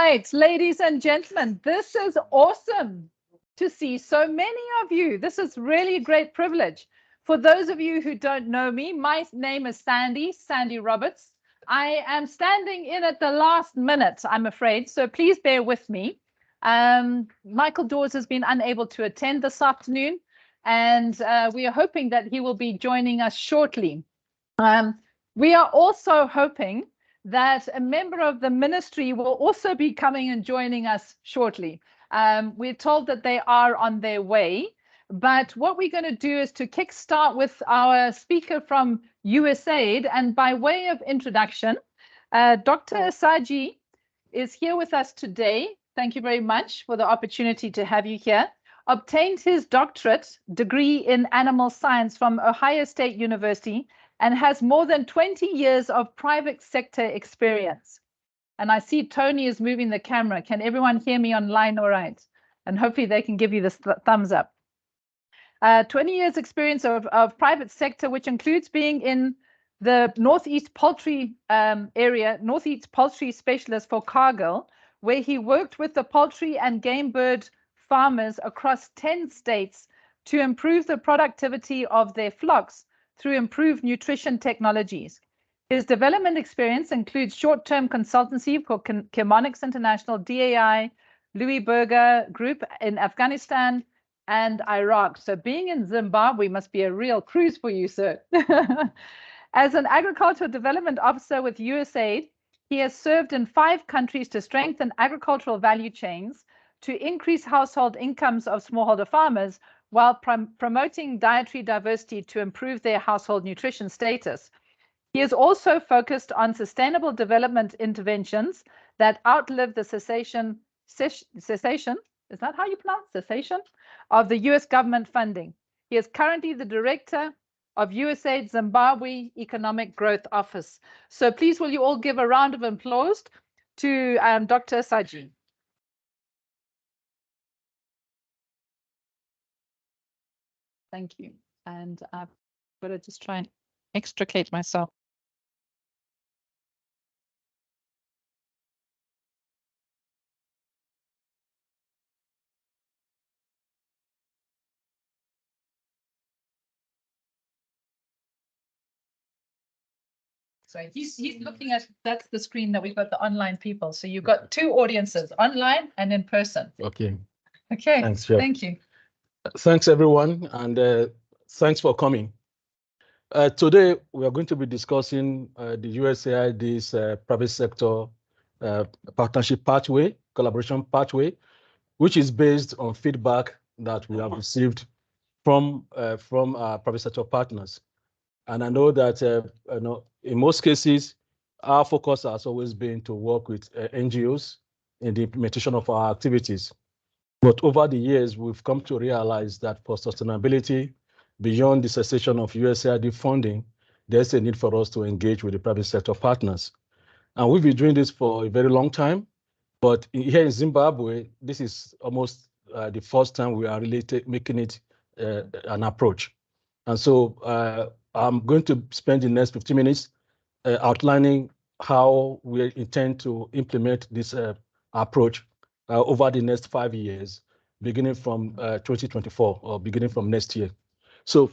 right, ladies and gentlemen, this is awesome to see so many of you. This is really a great privilege. For those of you who don't know me, my name is Sandy Roberts. I am standing in at the last minute, I'm afraid, so please bear with me. Michael Dawes has been unable to attend this afternoon, and we are hoping that he will be joining us shortly. We are also hoping that a member of the ministry will also be coming and joining us shortly. We're told that they are on their way, but what we're going to do is to kickstart with our speaker from USAID. And by way of introduction, Dr. Asaji is here with us today. Thank you very much for the opportunity to have you here. Obtained his doctorate degree in animal science from Ohio State University and has more than 20 years of private sector experience. And I see Tony is moving the camera. Can everyone hear me online all right? And hopefully they can give you this thumbs up. 20 years experience of private sector, which includes being in the Northeast Poultry area, Northeast Poultry Specialist for Cargill, where he worked with the poultry and game bird farmers across 10 states to improve the productivity of their flocks through improved nutrition technologies. His development experience includes short-term consultancy for Chemonix International, DAI, Louis Berger Group in Afghanistan and Iraq. So being in Zimbabwe must be a real cruise for you, sir. As an agricultural development officer with USAID, he has served in 5 countries to strengthen agricultural value chains, to increase household incomes of smallholder farmers, while promoting dietary diversity to improve their household nutrition status. He is also focused on sustainable development interventions that outlive the cessation, is that how you pronounce cessation, of the US government funding. He is currently the director of USAID Zimbabwe Economic Growth Office. So please will you all give a round of applause to Dr. Asaji. Thank you. And I've got to just try and extricate myself. So he's looking at, that's the screen that we've got the online people. So you've got 2 audiences, online and in person. Okay. Okay. Thanks, Jeff. Thank you. Thanks, everyone, and thanks for coming. Today, we are going to be discussing the USAID's private sector partnership pathway, collaboration pathway, which is based on feedback that we have received from our private sector partners. And I know that in most cases, our focus has always been to work with NGOs in the implementation of our activities. But over the years, we've come to realize that for sustainability, beyond the cessation of USAID funding, there's a need for us to engage with the private sector partners. And we've been doing this for a very long time. But here in Zimbabwe, this is almost the first time we are really making it an approach. And so I'm going to spend the next 15 minutes outlining how we intend to implement this approach over the next 5 years, beginning from 2024 or beginning from next year. So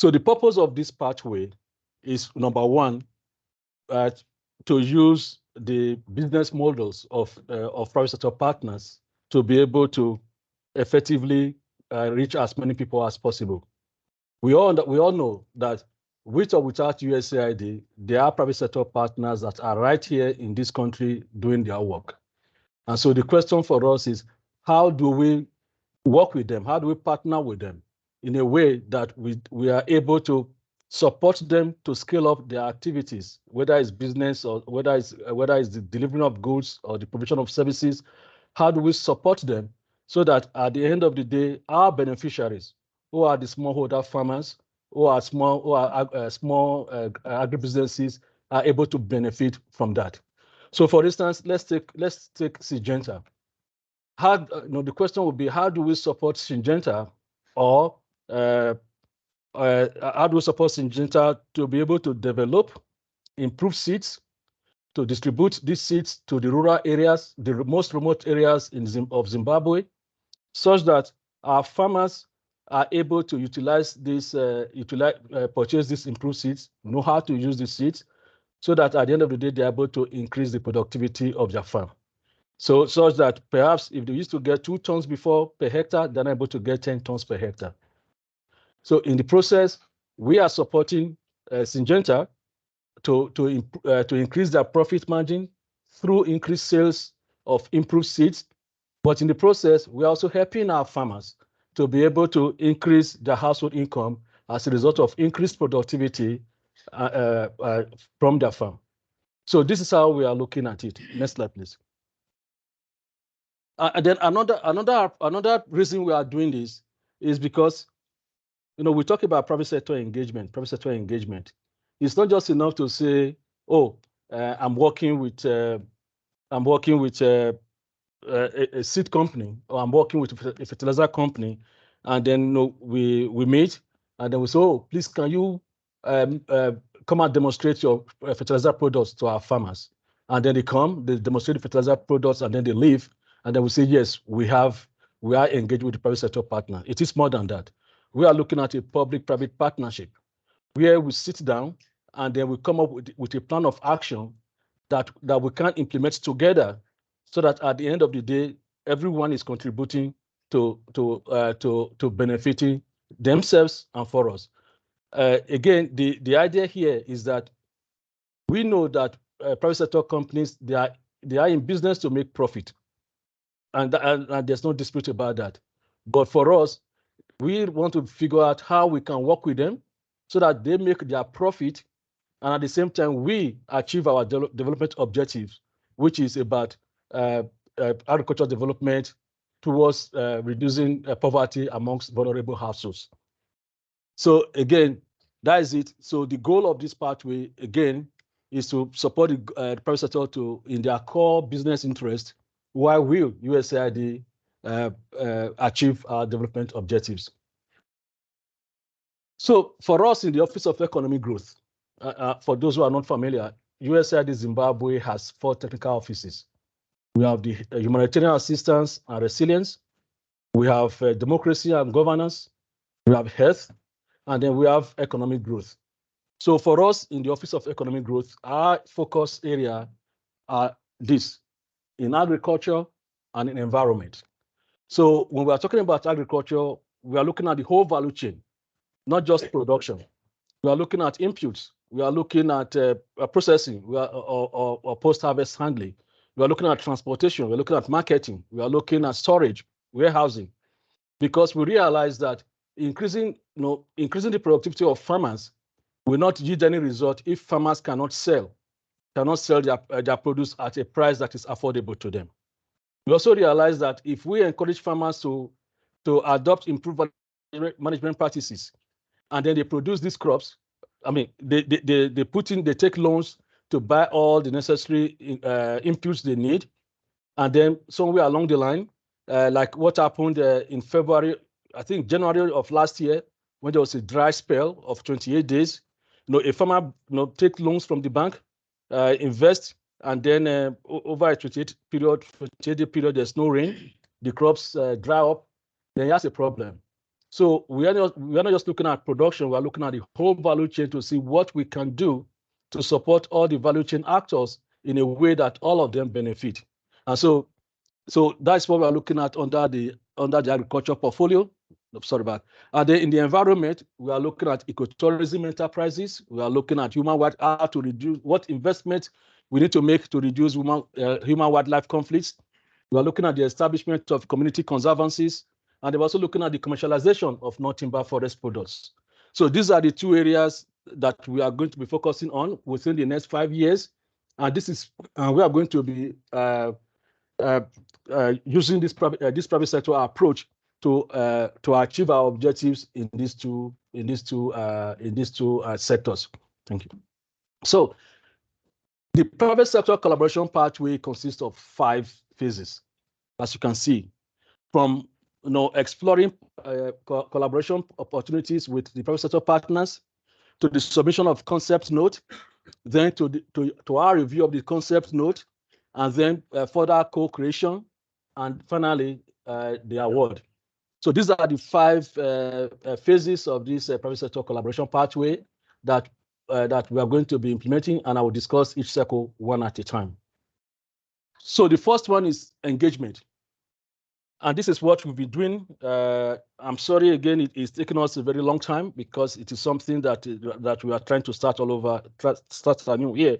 the purpose of this pathway is, number one, to use the business models of private sector partners to be able to effectively reach as many people as possible. We all know that with or without USAID, there are private sector partners that are right here in this country doing their work. And so the question for us is, how do we work with them? How do we partner with them in a way that we are able to support them to scale up their activities, whether it's business or whether it's the delivery of goods or the provision of services? How do we support them so that at the end of the day, our beneficiaries, who are the smallholder farmers, who are small agribusinesses, are able to benefit from that? So, for instance, let's take Syngenta. The question would be, how do we support Syngenta, or how do we support Syngenta to be able to develop, improve seeds, to distribute these seeds to the rural areas, the most remote areas of Zimbabwe, such that our farmers are able to utilize this, purchase these improved seeds, know how to use the seeds, so that at the end of the day, they're able to increase the productivity of their farm. So such that perhaps if they used to get 2 tons before per hectare, they're able to get 10 tons per hectare. So in the process, we are supporting Syngenta to increase their profit margin through increased sales of improved seeds. But in the process, we're also helping our farmers to be able to increase their household income as a result of increased productivity from their farm. So this is how we are looking at it. Next slide, please. And then another reason we are doing this is because, we talk about private sector engagement. It's not just enough to say, oh, I'm working with a seed company, or I'm working with a fertilizer company, and then we meet, and then we say, oh, please, can you come and demonstrate your fertilizer products to our farmers? And then they come, they demonstrate the fertilizer products, and then they leave, and then we say, yes, we are engaged with the private sector partner. It is more than that. We are looking at a public-private partnership where we sit down and then we come up with a plan of action that we can implement together, so that at the end of the day, everyone is contributing to benefiting themselves and for us. Again, the idea here is that we know that private sector companies, they are in business to make profit, and there's no dispute about that. But for us, we want to figure out how we can work with them so that they make their profit, and at the same time, we achieve our development objectives, which is about agricultural development towards reducing poverty amongst vulnerable households. So again, that is it. So the goal of this pathway, again, is to support the private sector in their core business interest, while USAID achieve our development objectives. So for us in the Office of Economic Growth, for those who are not familiar, USAID Zimbabwe has 4 technical offices. We have the humanitarian assistance and resilience, we have democracy and governance, we have health, and then we have economic growth. So for us in the Office of Economic Growth, our focus area are this: in agriculture and in environment. So when we are talking about agriculture, we are looking at the whole value chain, not just production. We are looking at inputs. We are looking at processing, or post-harvest handling. We are looking at transportation. We're looking at marketing. We are looking at storage, warehousing, because we realize that increasing the productivity of farmers will not yield any result if farmers cannot sell their produce at a price that is affordable to them. We also realize that if we encourage farmers to adopt improved management practices, and then they produce these crops, I mean, they take loans to buy all the necessary inputs they need, and then somewhere along the line, like what happened in February, I think January of last year, when there was a dry spell of 28 days, a farmer take loans from the bank, invest, and then over a 28-day period, there's no rain, the crops dry up, then he has a problem. So we are not just looking at production, we are looking at the whole value chain to see what we can do to support all the value chain actors in a way that all of them benefit. And so that's what we are looking at under the agriculture portfolio. And then in the environment, we are looking at ecotourism enterprises. We are looking at how to reduce, what investment we need to make to reduce human-wildlife conflicts. We are looking at the establishment of community conservancies, and we're also looking at the commercialization of non-timber forest products. So these are the 2 areas that we are going to be focusing on within the next 5 years. And we are going to be using this private sector approach to achieve our objectives in these two sectors. Thank you. So the private sector collaboration pathway consists of 5 phases, as you can see, from exploring collaboration opportunities with the private sector partners, to the submission of concept note, then to our review of the concept note, and then further co-creation, and finally the award. So these are the 5 phases of this private sector collaboration pathway that we are going to be implementing, and I will discuss each circle one at a time. So the first one is engagement. And this is what we've been doing. I'm sorry, again, it's taken us a very long time because it is something that we are trying to start all over, start a new year.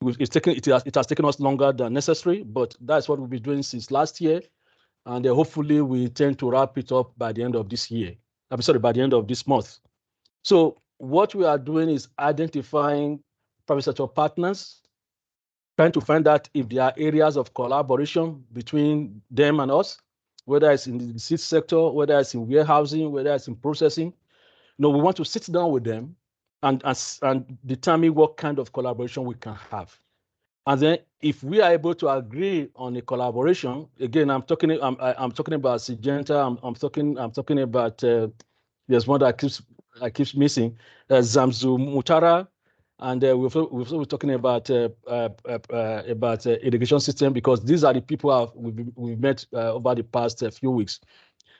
It has taken us longer than necessary, but that's what we've been doing since last year. And hopefully we intend to wrap it up by the end of this year. I'm sorry, by the end of this month. So what we are doing is identifying private sector partners, trying to find out if there are areas of collaboration between them and us, whether it's in the seed sector, whether it's in warehousing, whether it's in processing. We want to sit down with them and determine what kind of collaboration we can have. And then if we are able to agree on a collaboration, again, I'm talking about Syngenta, I'm talking about there's one that I keeps missing, Zamzu Mutara, and we're also talking about irrigation system, because these are the people we've met over the past few weeks.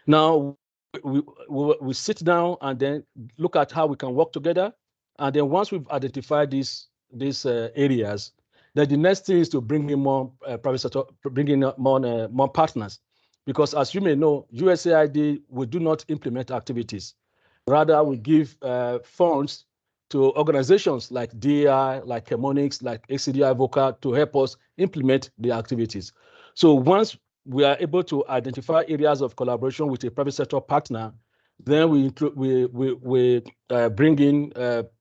Now we sit down and then look at how we can work together, and then once we've identified these areas, then the next thing is to bring in more private sector, bring in more partners, because as you may know, USAID will do not implement activities. Rather, we give funds to organizations like DI, like Chemonics, like ACDI Voca to help us implement the activities. So once we are able to identify areas of collaboration with a private sector partner, then we bring in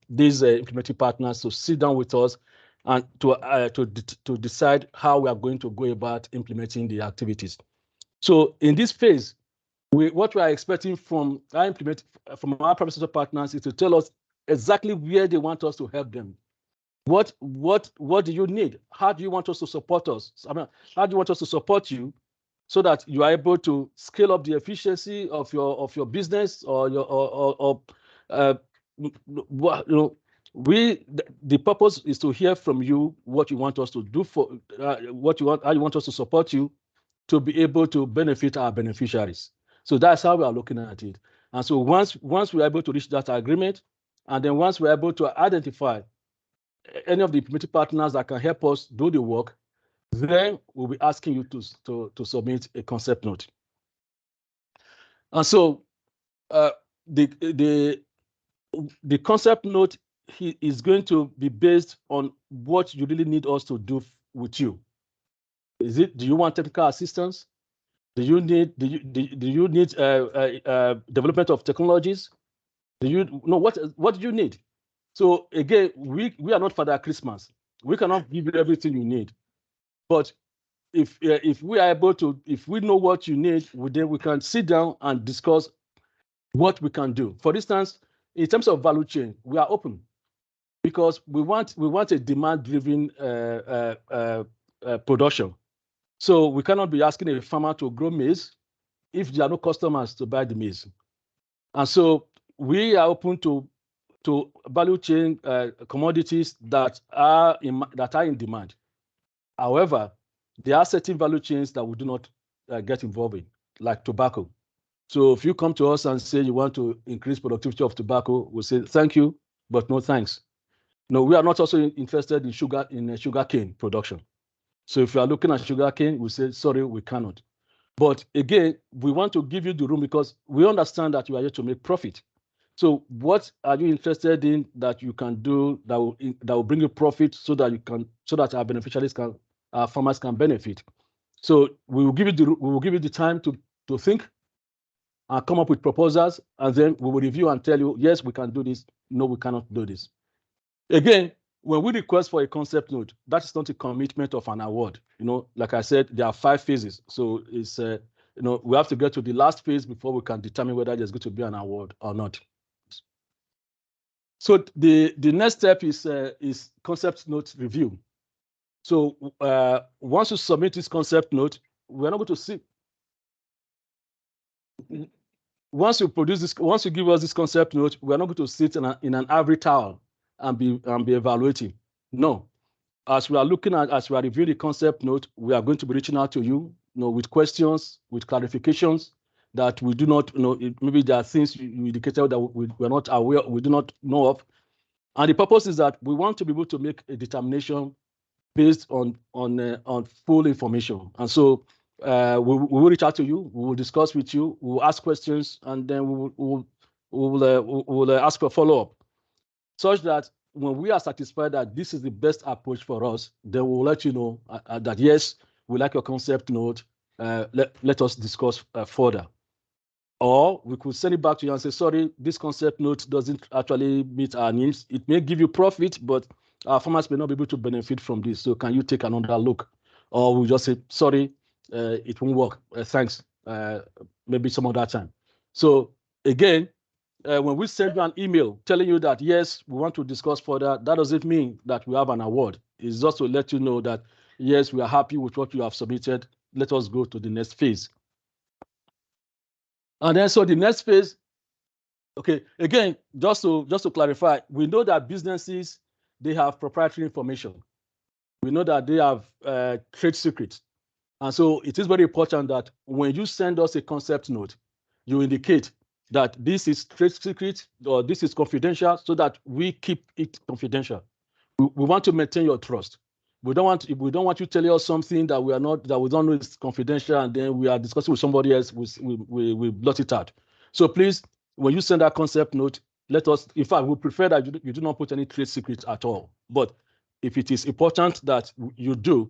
these implementing partners to sit down with us and to decide how we are going to go about implementing the activities. So in this phase, what we are expecting from our private sector partners is to tell us exactly where they want us to help them. What do you need? How do you want us to support us? I mean, how do you want us to support you so that you are able to scale up the efficiency of your business or the purpose is to hear from you what you want us to do for how you want us to support you to be able to benefit our beneficiaries. So that's how we are looking at it. And so once we're able to reach that agreement, and then once we're able to identify any of the implementing partners that can help us do the work, then we'll be asking you to submit a concept note. And so the concept note is going to be based on what you really need us to do with you. Do you want technical assistance? Do you need development of technologies? What do you need? So again, we are not Father Christmas. We cannot give you everything you need. But if we are able to, if we know what you need, then we can sit down and discuss what we can do. For instance, in terms of value chain, we are open because we want a demand-driven production. So we cannot be asking a farmer to grow maize if there are no customers to buy the maize. And so we are open to value chain commodities that are in demand. However, there are certain value chains that we do not get involved in, like tobacco. So if you come to us and say you want to increase productivity of tobacco, we'll say thank you, but no thanks. No, we are not also interested in sugar cane production. So if you are looking at sugar cane, we say sorry, we cannot. But again, we want to give you the room because we understand that you are here to make profit. So what are you interested in that you can do that will bring you profit so that our beneficiaries our farmers can benefit? So we will give you the time to think and come up with proposals, and then we will review and tell you, yes, we can do this. No, we cannot do this. Again, when we request for a concept note, that is not a commitment of an award. Like I said, there are 5 phases. So it's we have to get to the last phase before we can determine whether there's going to be an award or not. So the next step is concept note review. So once you submit this concept note, we're not going to see. Once you give us this concept note, we're not going to sit in an ivory tower and be evaluating. No. As we are reviewing the concept note, we are going to be reaching out to you, with questions, with clarifications that we do not, maybe there are things you indicated that we are not aware, we do not know of. And the purpose is that we want to be able to make a determination based on full information. And so we will reach out to you, we will discuss with you, we will ask questions, and then we will ask for follow-up, such that when we are satisfied that this is the best approach for us, then we'll let you know that yes, we like your concept note, let us discuss further. Or we could send it back to you and say, sorry, this concept note doesn't actually meet our needs. It may give you profit, but our farmers may not be able to benefit from this. So can you take another look? Or we'll just say, sorry, it won't work. Thanks. Maybe some other time. So again, when we send you an email telling you that, yes, we want to discuss further, that doesn't mean that we have an award. It's just to let you know that, yes, we are happy with what you have submitted. Let us go to the next phase. And then, so the next phase, okay, again, just to clarify, we know that businesses, they have proprietary information. We know that they have trade secrets. And so it is very important that when you send us a concept note, you indicate that this is trade secret or this is confidential, so that we keep it confidential. We want to maintain your trust. We don't want you telling us something that we don't know is confidential, and then we are discussing with somebody else, we blot it out. So please, when you send that concept note, let us, in fact, we prefer that you do not put any trade secrets at all. But if it is important that you do,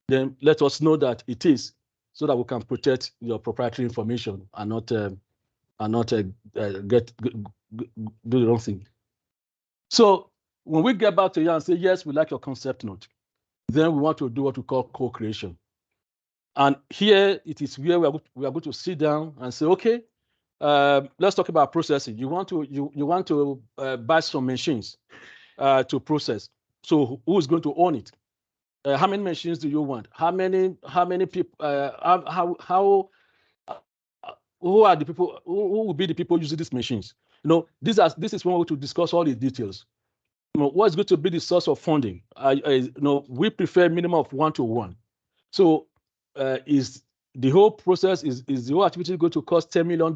then let us know that it is, so that we can protect your proprietary information and not do the wrong thing. So when we get back to you and say, yes, we like your concept note, then we want to do what we call co-creation. And here it is where we are going to sit down and say, okay, let's talk about processing. You want to buy some machines to process. So who is going to own it? How many machines do you want? How many people? Who are the people? Who will be the people using these machines? This is when we want to discuss all the details. What's going to be the source of funding? We prefer minimum of 1-to-1. So is the whole process, is the whole activity going to cost $10 million?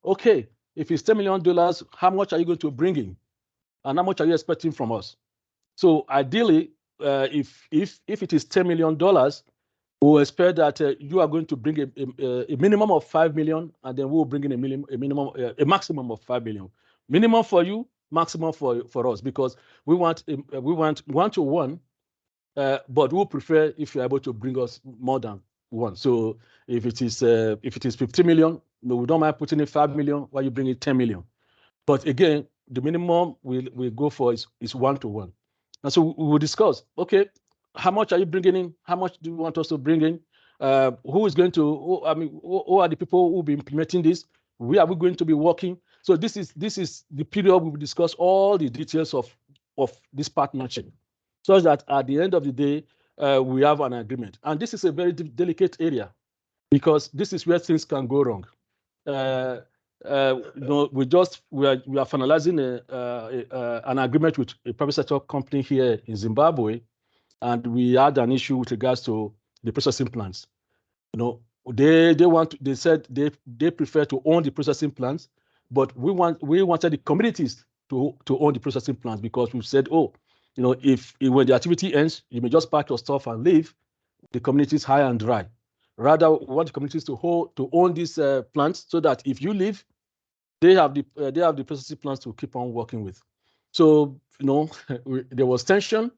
Okay, if it's $10 million, how much are you going to bring in? And how much are you expecting from us? So ideally, if it is $10 million, we'll expect that you are going to bring a minimum of $5 million, and then we'll bring in a maximum of $5 million. Minimum for you, maximum for us, because we want 1-to-1, but we'll prefer if you're able to bring us more than one. So if it is 50 million, we don't mind putting in 5 million while you bring in 10 million. But again, the minimum we go for is 1-to-1. And so we will discuss, okay, how much are you bringing in? How much do you want us to bring in? Who is going to, who are the people who will be implementing this? Where are we going to be working? So this is the period we will discuss all the details of this partnership, so that at the end of the day, we have an agreement. And this is a very delicate area, because this is where things can go wrong. We are finalizing an agreement with a private sector company here in Zimbabwe, and we had an issue with regards to the processing plants. They said they prefer to own the processing plants, but we wanted the communities to own the processing plants, because we said, if when the activity ends, you may just pack your stuff and leave. The community is high and dry. Rather, we want the communities to own these plants, so that if you leave, they have the processing plants to keep on working with. So there was tension,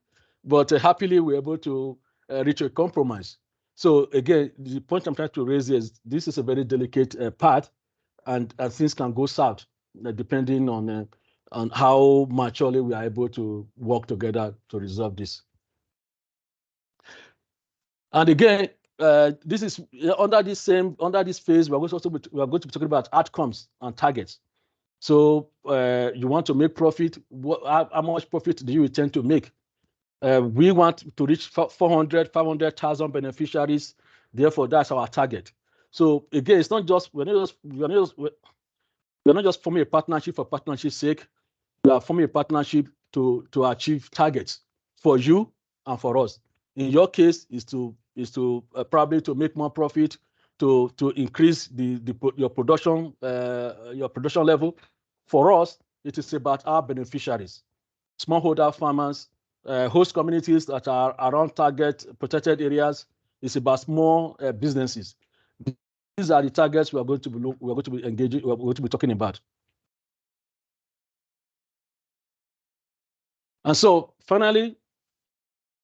but happily we were able to reach a compromise. So again, the point I'm trying to raise is this is a very delicate part, and things can go south depending on how maturely we are able to work together to resolve this. And again, this is under this phase, we are going to be talking about outcomes and targets. So you want to make profit. How much profit do you intend to make? We want to reach 500,000 beneficiaries. Therefore, that's our target. So again, it's not just we're not just forming a partnership for partnership's sake. We are forming a partnership to achieve targets for you and for us. In your case, is to probably to make more profit, to increase your production level. For us, it is about our beneficiaries, smallholder farmers, host communities that are around target protected areas. It's about small businesses. These are the targets we are going to be engaging. We are going to be talking about. And so, finally,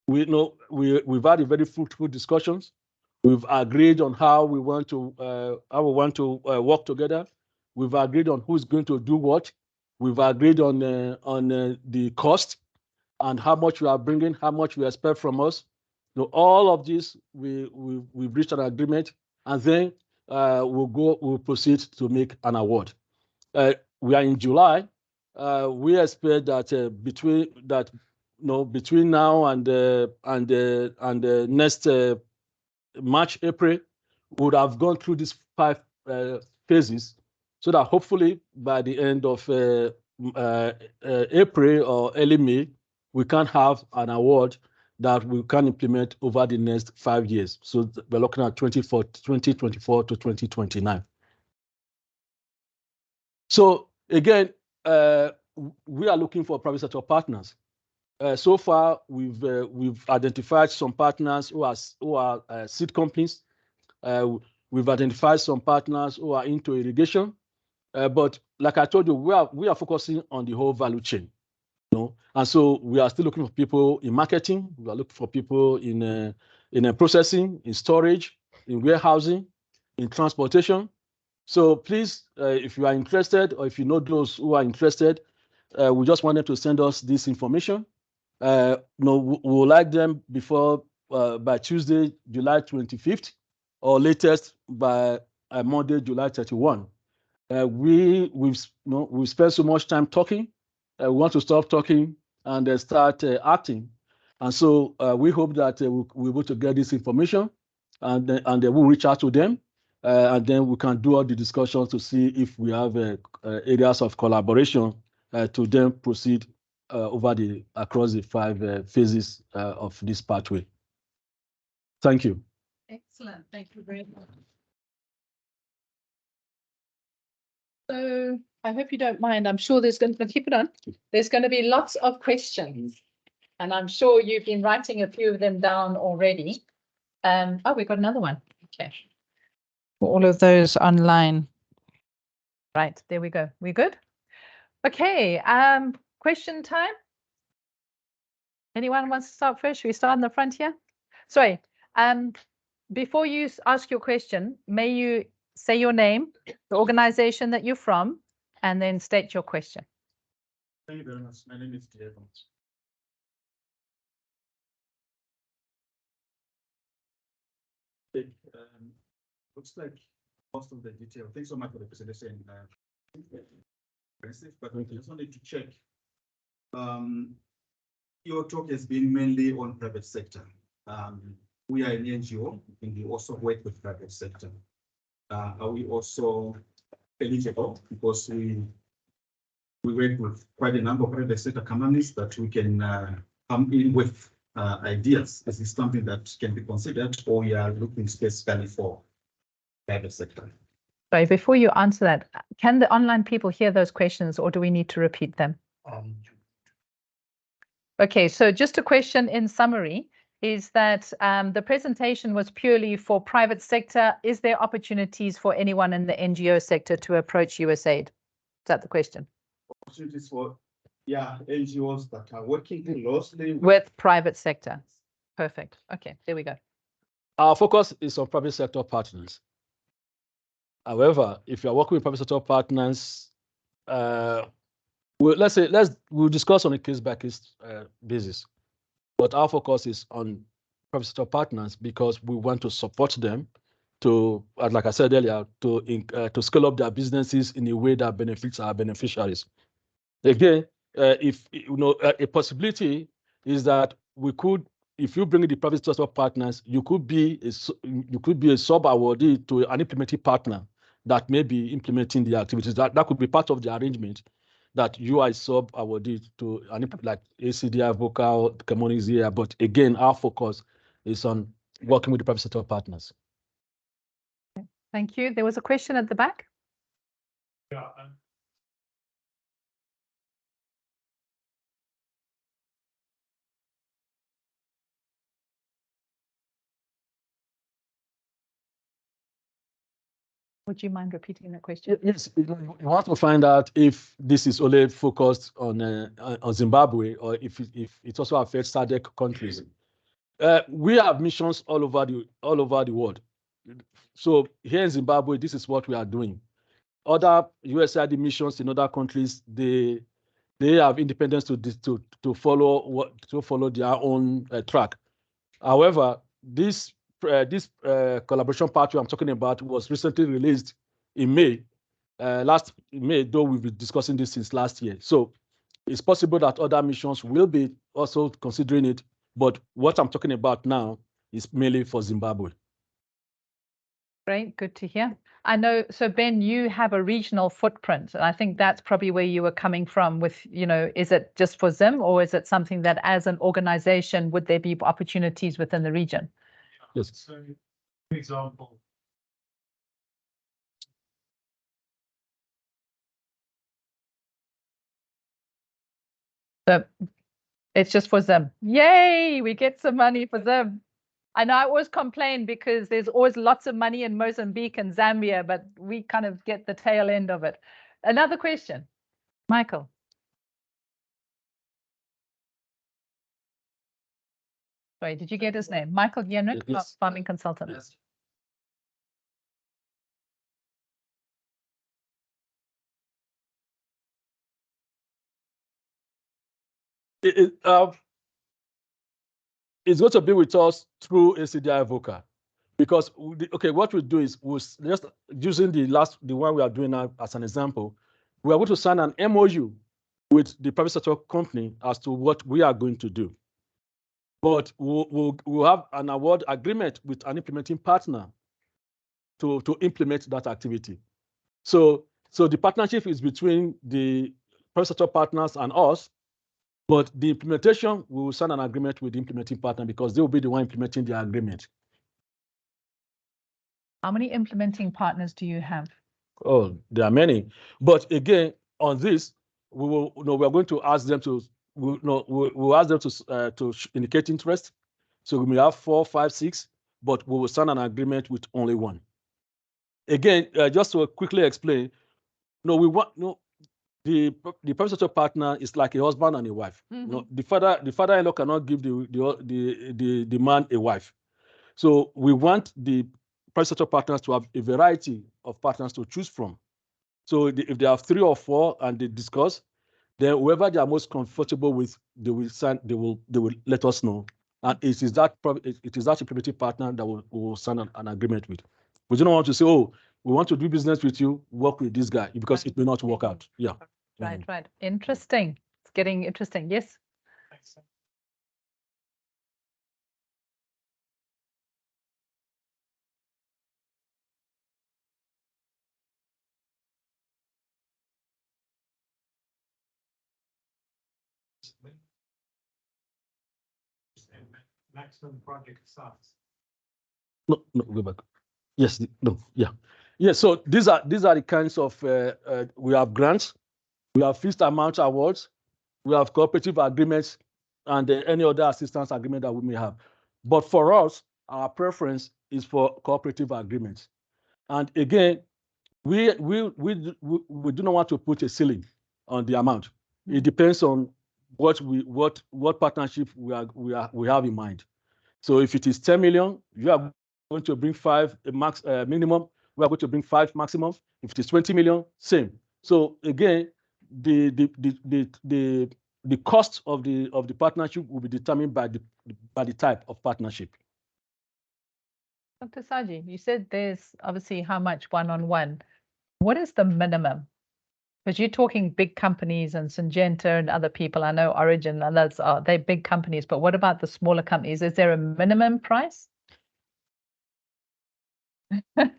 we've had a very fruitful discussions. We've agreed on how we want to work together. We've agreed on who's going to do what. We've agreed on the cost and how much we are bringing, how much we expect from us. So all of this, we've reached an agreement, and then we'll proceed to make an award. We are in July. We expect that between now and the next March, April, we would have gone through these 5 phases, so that hopefully by the end of April or early May, we can have an award that we can implement over the next 5 years. So we're looking at 2024 to 2029. So again, we are looking for private sector partners. So far, we've identified some partners who are seed companies. We've identified some partners who are into irrigation. But like I told you, we are focusing on the whole value chain. And so we are still looking for people in marketing. We are looking for people in processing, in storage, in warehousing, in transportation. So please, if you are interested, or if you know those who are interested, we just want them to send us this information. We would like them before by Tuesday, July 25th, or latest by Monday, July 31. We've spent so much time talking. We want to stop talking and start acting. And so we hope that we'll be able to get this information, and we'll reach out to them, and then we can do all the discussions to see if we have areas of collaboration to then proceed across the 5 phases of this pathway. Thank you. Excellent. Thank you very much. So I hope you don't mind. I'm sure there's going to keep it on. There's going to be lots of questions, and I'm sure you've been writing a few of them down already. Oh, we got another one. Okay. All of those online. Right, there we go. We good? Okay. Question time. Anyone wants to start first? Should we start in the front here? Sorry. Before you ask your question, may you say your name, the organization that you're from, and then state your question. Thank you very much. My name is Diego. Looks like most of the detail. Thanks so much for the presentation. But I just wanted to check. Your talk has been mainly on private sector. We are an NGO, and we also work with private sector. Are we also eligible, because we work with quite a number of private sector companies that we can come in with ideas? Is this something that can be considered, or we are looking specifically for private sector? Sorry, before you answer that, can the online people hear those questions, or do we need to repeat them? Okay, so just a question in summary is that the presentation was purely for private sector. Is there opportunities for anyone in the NGO sector to approach USAID? Is that the question? Opportunities for, NGOs that are working closely with private sector. Perfect. Okay, there we go. Our focus is on private sector partners. However, if you are working with private sector partners, we'll discuss on a case-by-case basis. But our focus is on private sector partners because we want to support them to, like I said earlier, to scale up their businesses in a way that benefits our beneficiaries. Again, a possibility is that we could, if you bring in the private sector partners, you could be a sub-awardee to an implementing partner that may be implementing the activities. That could be part of the arrangement. that UI sub awarded to like ACDI, Vocal, Camonis here. But again, our focus is on working with the private sector partners. Thank you. There was a question at the back. Yeah. Would you mind repeating the question? Yes, you want to find out if this is only focused on Zimbabwe or if it also affects SADC countries. We have missions all over the world. So here in Zimbabwe, this is what we are doing. Other USAID missions in other countries, they have independence to follow their own track. However, this collaboration pathway I'm talking about was recently released in May, last May, though we've been discussing this since last year. So it's possible that other missions will be also considering it, but what I'm talking about now is mainly for Zimbabwe. Great, good to hear. I know, so Ben, you have a regional footprint, and I think that's probably where you were coming from with, is it just for Zim, or is it something that as an organization, would there be opportunities within the region? Yes. So, for example, So it's just for Zim. Yay, we get some money for Zim. I know I always complain because there's always lots of money in Mozambique and Zambia, but we kind of get the tail end of it. Another question, Michael. Sorry, did you get his name? Michael Yenrick, Yes. farming consultant. yes. It's going to be with us through ACDI Vocal, because what we do is we'll just using the one we are doing now as an example, we are going to sign an MOU with the private sector company as to what we are going to do. But we'll have an award agreement with an implementing partner to implement that activity. So the partnership is between the private sector partners and us, but the implementation, we will sign an agreement with the implementing partner because they will be the one implementing the agreement. How many implementing partners do you have? Oh, there are many. But again, on this, we are going to ask them to, we'll ask them to indicate interest. So we may have 4, 5, 6, but we will sign an agreement with only one. Again, just to quickly explain, the private sector partner is like a husband and a wife. Mm-hmm. The father-in-law cannot give the man a wife. So we want the private sector partners to have a variety of partners to choose from. So if they have 3 or 4 and they discuss, then whoever they are most comfortable with, they will let us know. And it is that implementing partner that we will sign an agreement with. We don't want to say, oh, we want to do business with you, work with this guy, because it may not work out. Yeah. Right, right. Interesting. It's getting interesting. Yes. Thanks. Maximum project size. No, go back. Yes, yeah. So these are the kinds of we have grants, we have fixed amount awards, we have cooperative agreements, and any other assistance agreement that we may have. But for us, our preference is for cooperative agreements. And again, we do not want to put a ceiling on the amount. It depends on what partnership we have in mind. So if it is 10 million, you are going to bring 5 minimum. We are going to bring 5 maximum. If it is 20 million, same. So again, the cost of the partnership will be determined by the type of partnership. Dr. Saji, you said there's obviously how much one-on-one. What is the minimum? Because you're talking big companies and Syngenta and other people. I know Origin and others they're big companies, but what about the smaller companies? Is there a minimum price?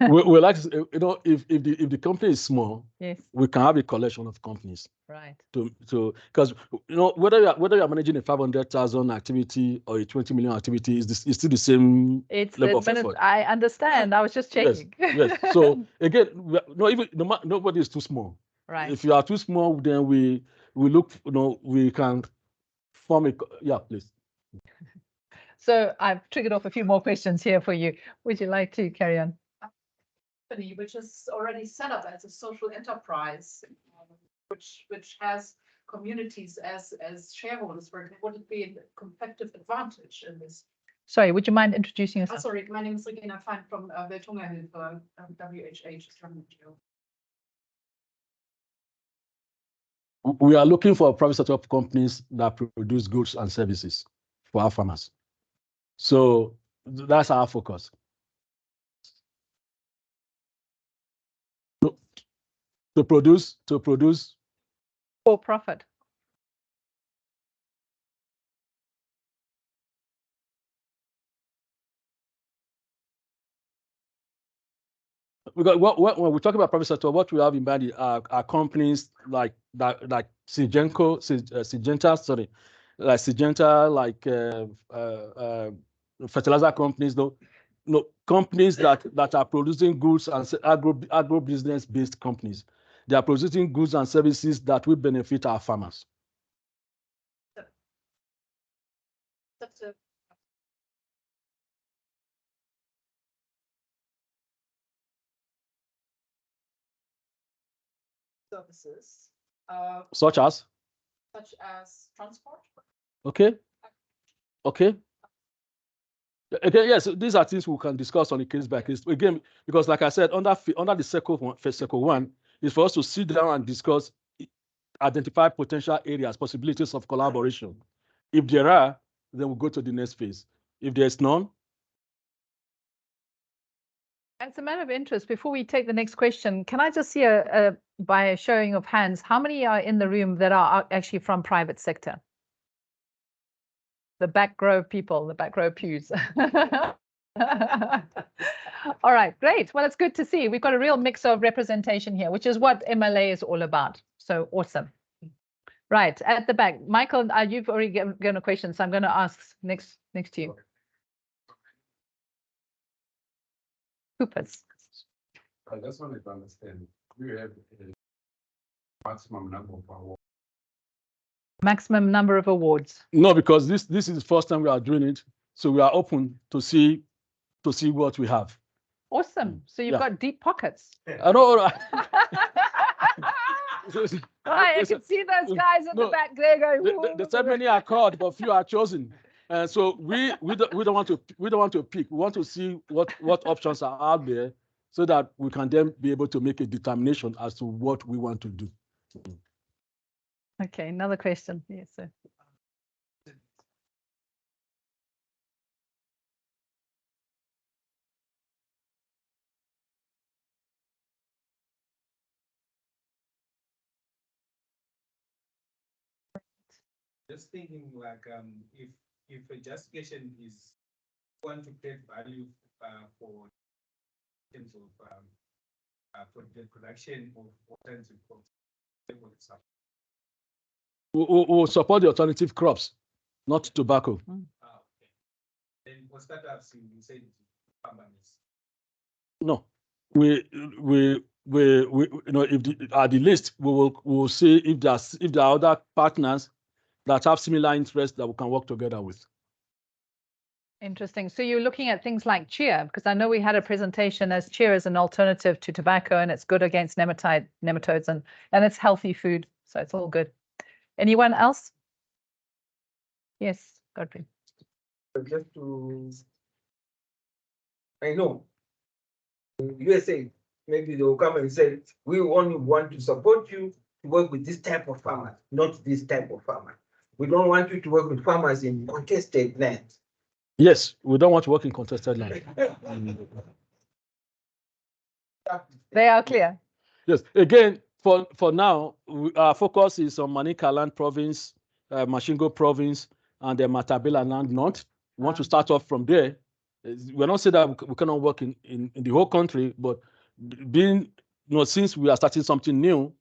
we like to, if the company is small, Yes, we can have a collection of companies right. because whether you're managing a 500,000 activity or a 20 million activity it's still the same It's level the of minute effort. I understand. I was just Yes, checking. yes. So again, nobody is too small. Right. If you are too small, then we look, we can form a, yeah, please. So I've triggered off a few more questions here for you. Would you like to carry on? Company which is already set up as a social enterprise, which has communities as shareholders, would it be a competitive advantage in this? Sorry, would you mind introducing Oh, yourself? sorry, my name is Regina Fein from Welthungerhilfe, WHH. We are looking for private sector companies that produce goods and services for our farmers. So that's our focus. To produce For profit. because when we talk about private sector, what we have in mind are companies like Syngenta, fertilizer companies, companies that are producing goods and agro business based companies. They are producing goods and services that will benefit our farmers. Services, Such as transport. Okay. Again, yes, these are things we can discuss on a case by case. Again, because like I said, under the circle one is for us to sit down and discuss, identify potential areas, possibilities of collaboration. If there are, then we'll go to the next phase. If there's none. As a matter of interest, before we take the next question, can I just see by a showing of hands, how many are in the room that are actually from private sector? The back row people, the back row pews. All right, great. Well, it's good to see. We've got a real mix of representation here, which is what MLA is all about. So awesome. Right, at the back. Michael, you've already given a question, so I'm going to ask next to you. Coopers. I just wanted to understand, do you have a maximum number of awards? Maximum number of awards? No, because this is the first time we are doing it, so we are open to see what we have. Awesome. So you've got deep pockets. I know. I can see those guys in the back there going. The ceremony are called, but few are chosen. So we don't want to pick. We want to see what options are out there, so that we can then be able to make a determination as to what we want to do. Okay, another question. Yes, sir. Just thinking like if a justification is want to create value for in terms of for the production of alternative crops. We'll support the alternative crops, not tobacco. Okay. Then for startups, you said farmers. No, we if at the list we will see if there are other partners that have similar interests that we can work together with. Interesting. So you're looking at things like chia, because I know we had a presentation as chia is an alternative to tobacco, and it's good against nematodes, and it's healthy food, so it's all good. Anyone else? Yes, Godfrey. Just to, I know, USA, maybe they will come and say, we only want to support you to work with this type of farmer, not this type of farmer. We don't want you to work with farmers in contested land. Yes, we don't want to work in contested land. They are clear. Yes, again, for now, our focus is on Manicaland province, Mashingo province, and the Matabele land north. We want to start off from there We're not saying that we cannot work in the whole country, but being, since we are starting something new,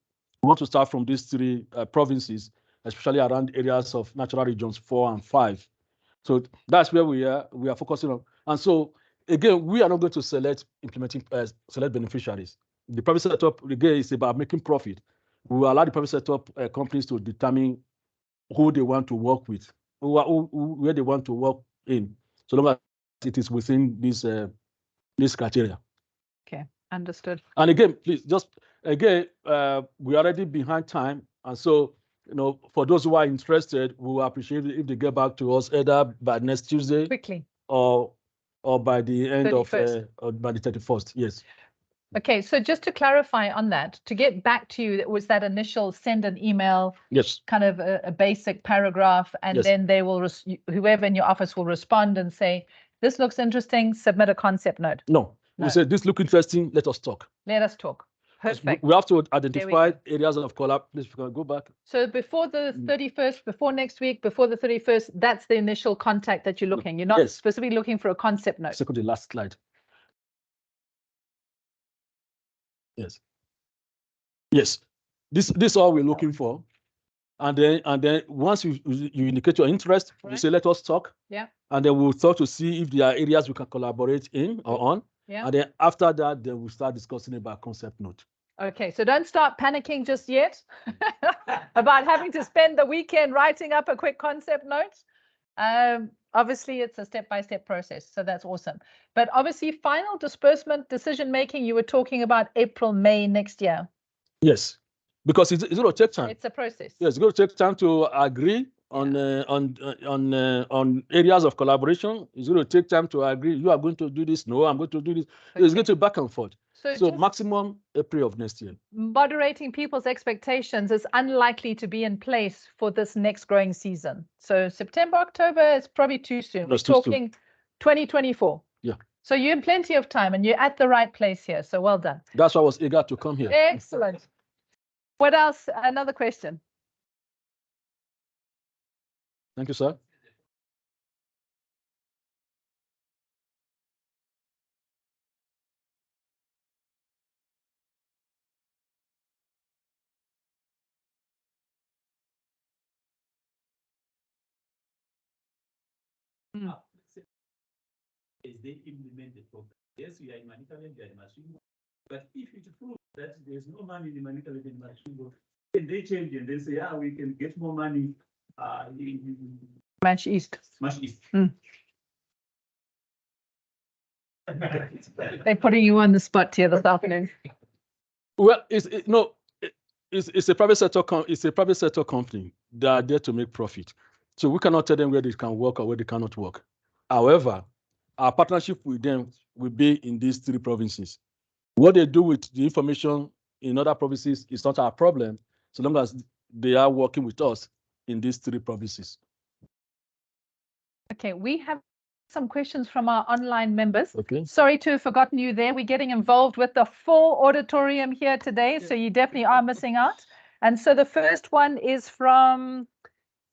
we want to start from these three provinces, especially around areas of natural regions 4 and 5. So that's where we are focusing on. And so again, we are not going to select beneficiaries. The private sector again is about making profit. We will allow the private sector companies to determine who they want to work with, where they want to work in, so long as it is within this criteria. Okay, understood. And again, please, we're already behind time, and so for those who are interested, we will appreciate it if they get back to us either by next Tuesday Quickly. or by the end 31st. or by the 31st. Yes. Okay, so just to clarify on that, to get back to you, it was that initial send an email, Yes. kind of a basic paragraph, and Yes. then they will, whoever in your office will respond and say, this looks interesting, submit a concept note. No. We said this look interesting, let us talk. Let us talk. Perfect. We have to identify go. areas of collab. Please, if you can go back. So before the 31st, before next week, before the 31st, that's the initial contact that you're looking. You're not Yes. specifically looking for a concept note. Second, the last slide. Yes. Yes. This all we're looking for. And then once you indicate your interest, you say, let us talk. Yeah. And then we'll talk to see if there are areas we can collaborate in or on. Yeah. And then after that, then we'll start discussing about concept note. Okay, so don't start panicking just yet about having to spend the weekend writing up a quick concept note. Obviously, it's a step-by-step process, so that's awesome. But obviously, final disbursement decision-making, you were talking about April, May next year. Yes, because it's going to take time. It's a process. Yes, it's going to take time to agree on areas of collaboration. It's going to take time to agree. You are going to do this. No, I'm going to do this. Okay. It's going to back and forth. So maximum April of next year. Moderating people's expectations is unlikely to be in place for this next growing season. So September, October is probably too soon. We're talking 2024. Yeah. So you're in plenty of time and you're at the right place here. So well done. That's why I was eager to come here. Excellent. What else? Another question. Thank you, sir. As they implement the program. Yes, we are in humanitarian, we are in machine, but if it proves that there's no money in humanitarian and machine, then they change and they say, we can get more money Much East. Much East. They're putting you on the spot here this afternoon. Well, it's a private sector. It's a private sector company. They are there to make profit, so we cannot tell them where they can work or where they cannot work. However, our partnership with them will be in these three provinces. What they do with the information in other provinces is not our problem, so long as they are working with us in these three provinces. Okay, we have some questions from our online members. Okay. Sorry to have forgotten you there. We're getting involved with the full auditorium here today, so you definitely are missing out. And so the first one is from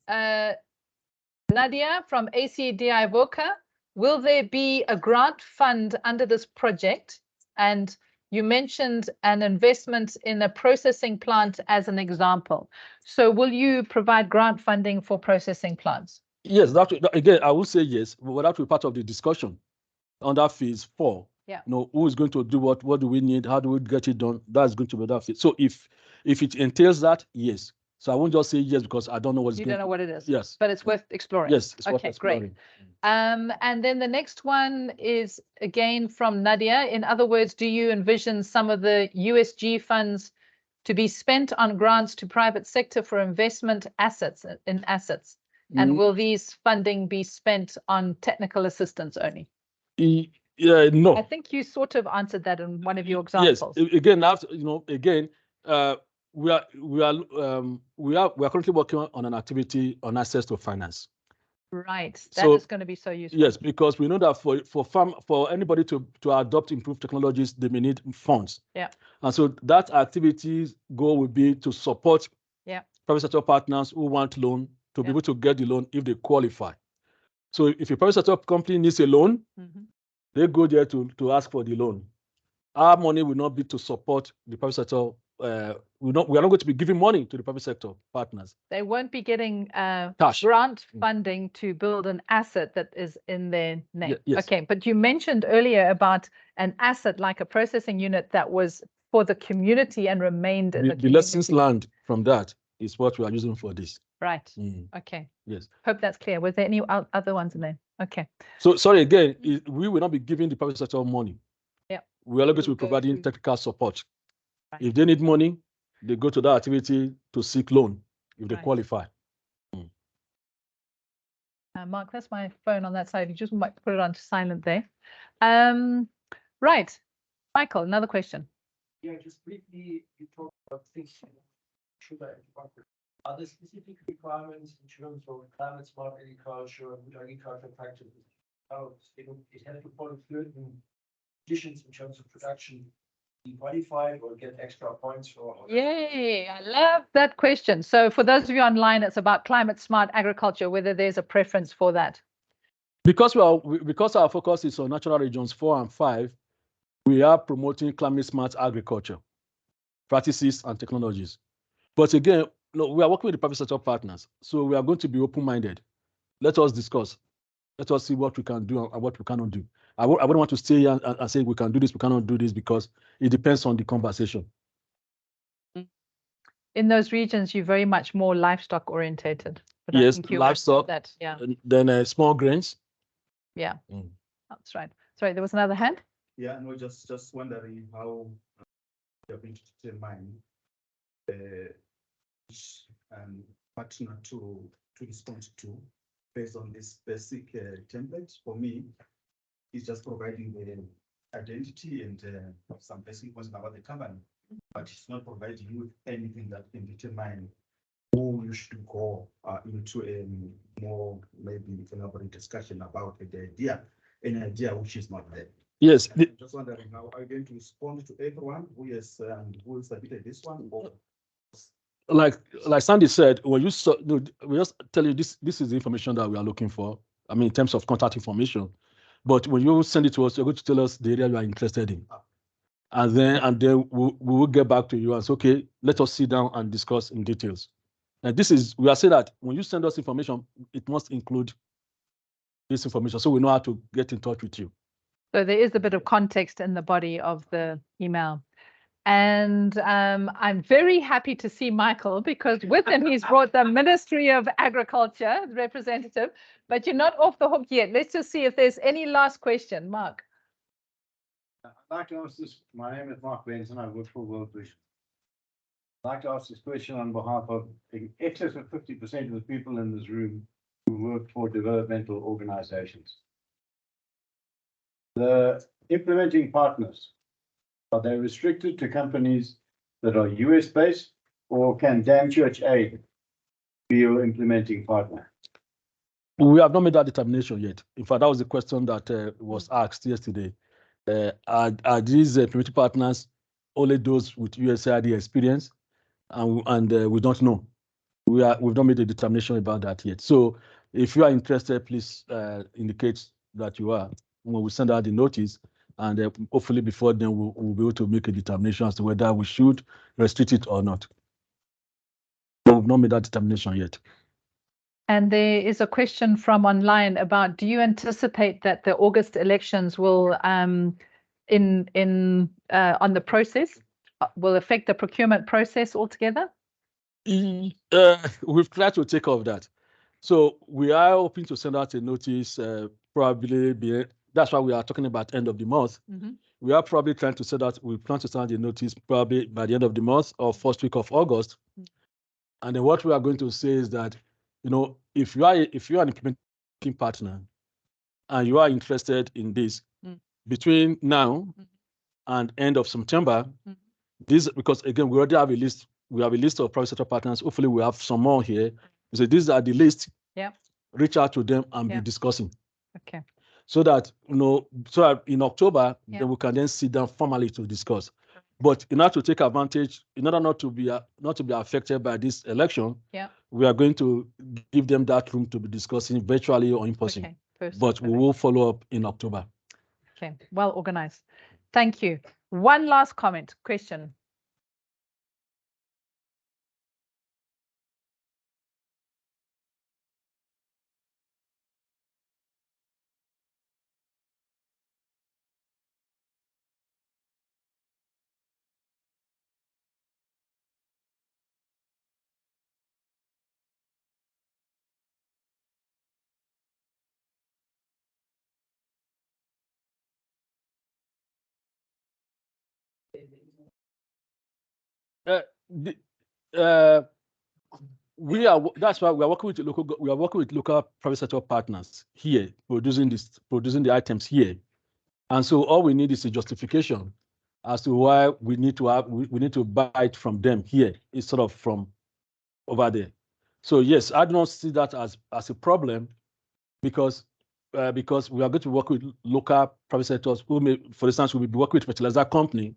Nadia from ACDI Voca. Will there be a grant fund under this project? And you mentioned an investment in a processing plant as an example. So will you provide grant funding for processing plants? Yes, again, I would say yes, but that will be part of the discussion under phase 4. Yeah. Who is going to do what do we need? How do we get it done? That's going to be that phase. So if it entails that, yes. So I won't just say yes because I don't know what it's You don't know what it is. Yes. But it's worth exploring. Yes, it's worth exploring. Great. And then the next one is again from Nadia. In other words, do you envision some of the USG funds to be spent on grants to private sector for investment in assets? And will these funding be spent on technical assistance only? No. I think you sort of answered that in one of your examples. Yes. Again, we are currently working on an activity on access to finance. Right. That is going to be so useful. Yes, because we know that for anybody to adopt improved technologies, they may need funds. Yeah. And so that activity's goal will be to support private sector partners who want loan to be able to get the loan if they qualify. So if a private sector company needs a loan, They go there to ask for the loan. Our money will not be to support the private sector. We are not going to be giving money to the private sector partners. They won't be getting Cash. grant funding to build an asset that is in their name. Yes. Okay, but you mentioned earlier about an asset like a processing unit that was for the community and remained in the The community. lessons learned from that is what we are using for this. Right. Mm. Okay. Yes. Hope that's clear. Was there any other ones in there? Okay. So sorry again, we will not be giving the private sector money. Yeah. We are going to be Will go providing to- technical support. Right. If they need money, they go to that activity to seek loan if they Right. qualify. Mark, that's my phone on that side. You just might put it on silent there. Right. Michael, another question. Yeah, just briefly, you talked about things, sugar and butter. Are there specific requirements in terms of climate smart agriculture and good agricultural practices? How it has to follow certain conditions in terms of production, be qualified or get extra points for? Yay, I love that question. So for those of you online, it's about climate smart agriculture, whether there's a preference for that. Because our focus is on natural regions 4 and 5, we are promoting climate smart agriculture practices and technologies. But again, we are working with the private sector partners, so we are going to be open-minded. Let us discuss. Let us see what we can do and what we cannot do. I wouldn't want to stay here and say we can do this, we cannot do this, because it depends on the conversation. In those regions, you're very much more livestock orientated. But I Yes, think you were livestock, that, yeah, and then small grains. yeah, Mm. that's right. Sorry, there was another hand. Yeah, no, just wondering how you're going to determine which partner to respond to based on this basic template. For me, it's just providing the identity and some basic information about the company, but it's not providing you with anything that can determine who you should go into a more maybe elaborate discussion about the idea, an idea which is not there. Yes, I'm just wondering, how are you going to respond to everyone who has submitted this one? Or like Sandy said, when you we just tell you this is the information that we are looking for. I mean, in terms of contact information. But when you send it to us, you're going to tell us the area you are interested in. And then we will get back to you and say, okay, let us sit down and discuss in details. And we are saying that when you send us information, it must include this information, so we know how to get in touch with you. So there is a bit of context in the body of the email. And I'm very happy to see Michael, because with him, he's brought the Ministry of Agriculture representative, but you're not off the hook yet. Let's just see if there's any last question. Mark. I'd like to ask this. My name is Mark Benson. I work for World Vision. I'd like to ask this question on behalf of in excess of 50% of the people in this room who work for developmental organizations. The implementing partners, are they restricted to companies that are US based, or can Dam Church Aid be your implementing partner? We have not made that determination yet. In fact, that was the question that was asked yesterday. Are these implementing partners only those with USAID experience? And we don't know. We've not made a determination about that yet. So if you are interested, please indicate that you are. When we send out the notice, and hopefully before then we'll be able to make a determination as to whether we should restrict it or not. But we've not made that determination yet. And there is a question from online about, do you anticipate that the August elections will on the process will affect the procurement process altogether? We've tried to take off that. So we are hoping to send out a notice probably that's why we are talking about end of the month. Mm-hmm. We are probably trying to say that we plan to send the notice probably by the end of the month or first week of August. Mm-hmm. And then what we are going to say is that, if you are an implementing partner and you are interested in this, between now and end of September, because again, we already have a list. We have a list of private sector partners. Hopefully we have some more here. So these are the list. Yeah. Reach out to them and be discussing. Okay. So that, so in October, then we can then sit down formally to discuss. But in order to take advantage, in order not to be affected by this election, we are going to give them that room to be discussing virtually or in person. Okay, but we will follow up in October. Okay, well organized. Thank you. One last comment, question. The, that's why we are working with local private sector partners here, producing the items here. And so all we need is a justification as to why we need to buy it from them here instead of from over there. So yes, I do not see that as a problem because we are going to work with local private sectors who may, for instance, we will be working with fertilizer company,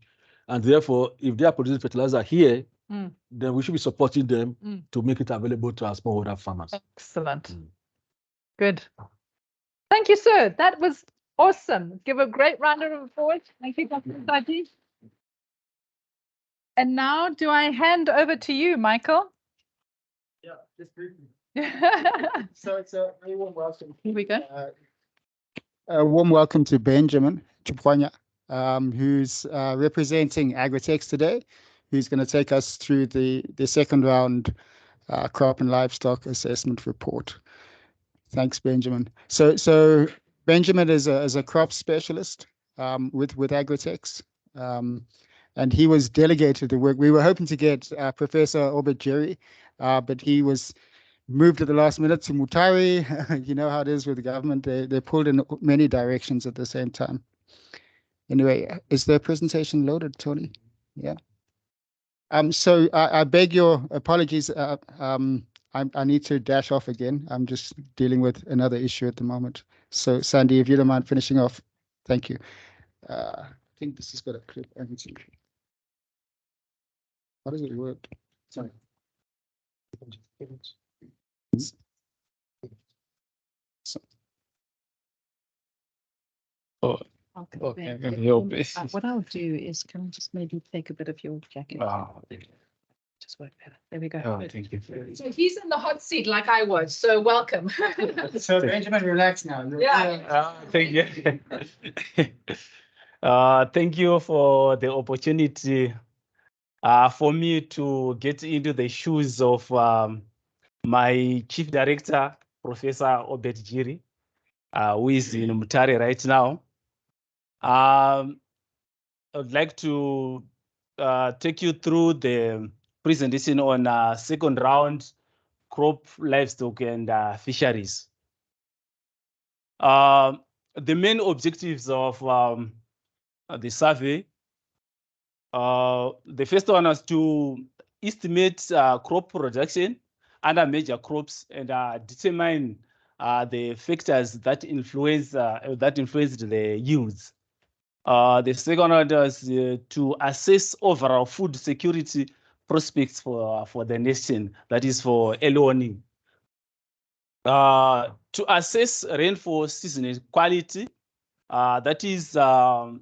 and therefore, if they are producing fertilizer here, then we should be supporting them to make it available to our smallholder farmers. Excellent. Good. Thank you, sir. That was awesome. Give a great round of applause. Thank you, Dr. Saji. And now do I hand over to you, Michael? Yeah, just briefly. So it's a very warm welcome. Here we go. A warm welcome to Benjamin Chupwanya, who's representing Agritex today, who's going to take us through the second round crop and livestock assessment report. Thanks, Benjamin. So Benjamin is a crop specialist with Agritex, and he was delegated the work. We were hoping to get Professor Obed Jerry, but he was moved at the last minute to Mutari. You know how it is with the government. They pulled in many directions at the same time. Anyway, is the presentation loaded, Tony? Yeah. So I beg your apologies. I need to dash off again. I'm just dealing with another issue at the moment. So Sandy, if you don't mind finishing off, thank you. I think this has got a clip. How does it work? Sorry. Oh, okay. What I'll do is, can I just maybe take a bit of your jacket? Just work better. There we go. Oh, thank you. So he's in the hot seat like I was, so welcome. So Benjamin, relax now. Yeah. Thank you. Thank you for the opportunity for me to get into the shoes of my chief director, Professor Obed Jiri, who is in Mutare right now. I would like to take you through the presentation on second round crop, livestock, and fisheries. The main objectives of the survey, the first one was to estimate crop production under major crops and determine the factors that influenced the yields. The second one was to assess overall food security prospects for the nation, that is for early warning. To assess rainfall season quality, that is the